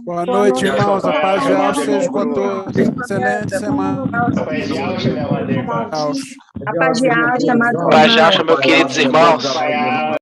Boa noite, irmãos. A paz de Yahweh seja com todos. Excelente semana. A paz de Yahweh, amados irmãos. Paz de Yahweh, meus queridos irmãos.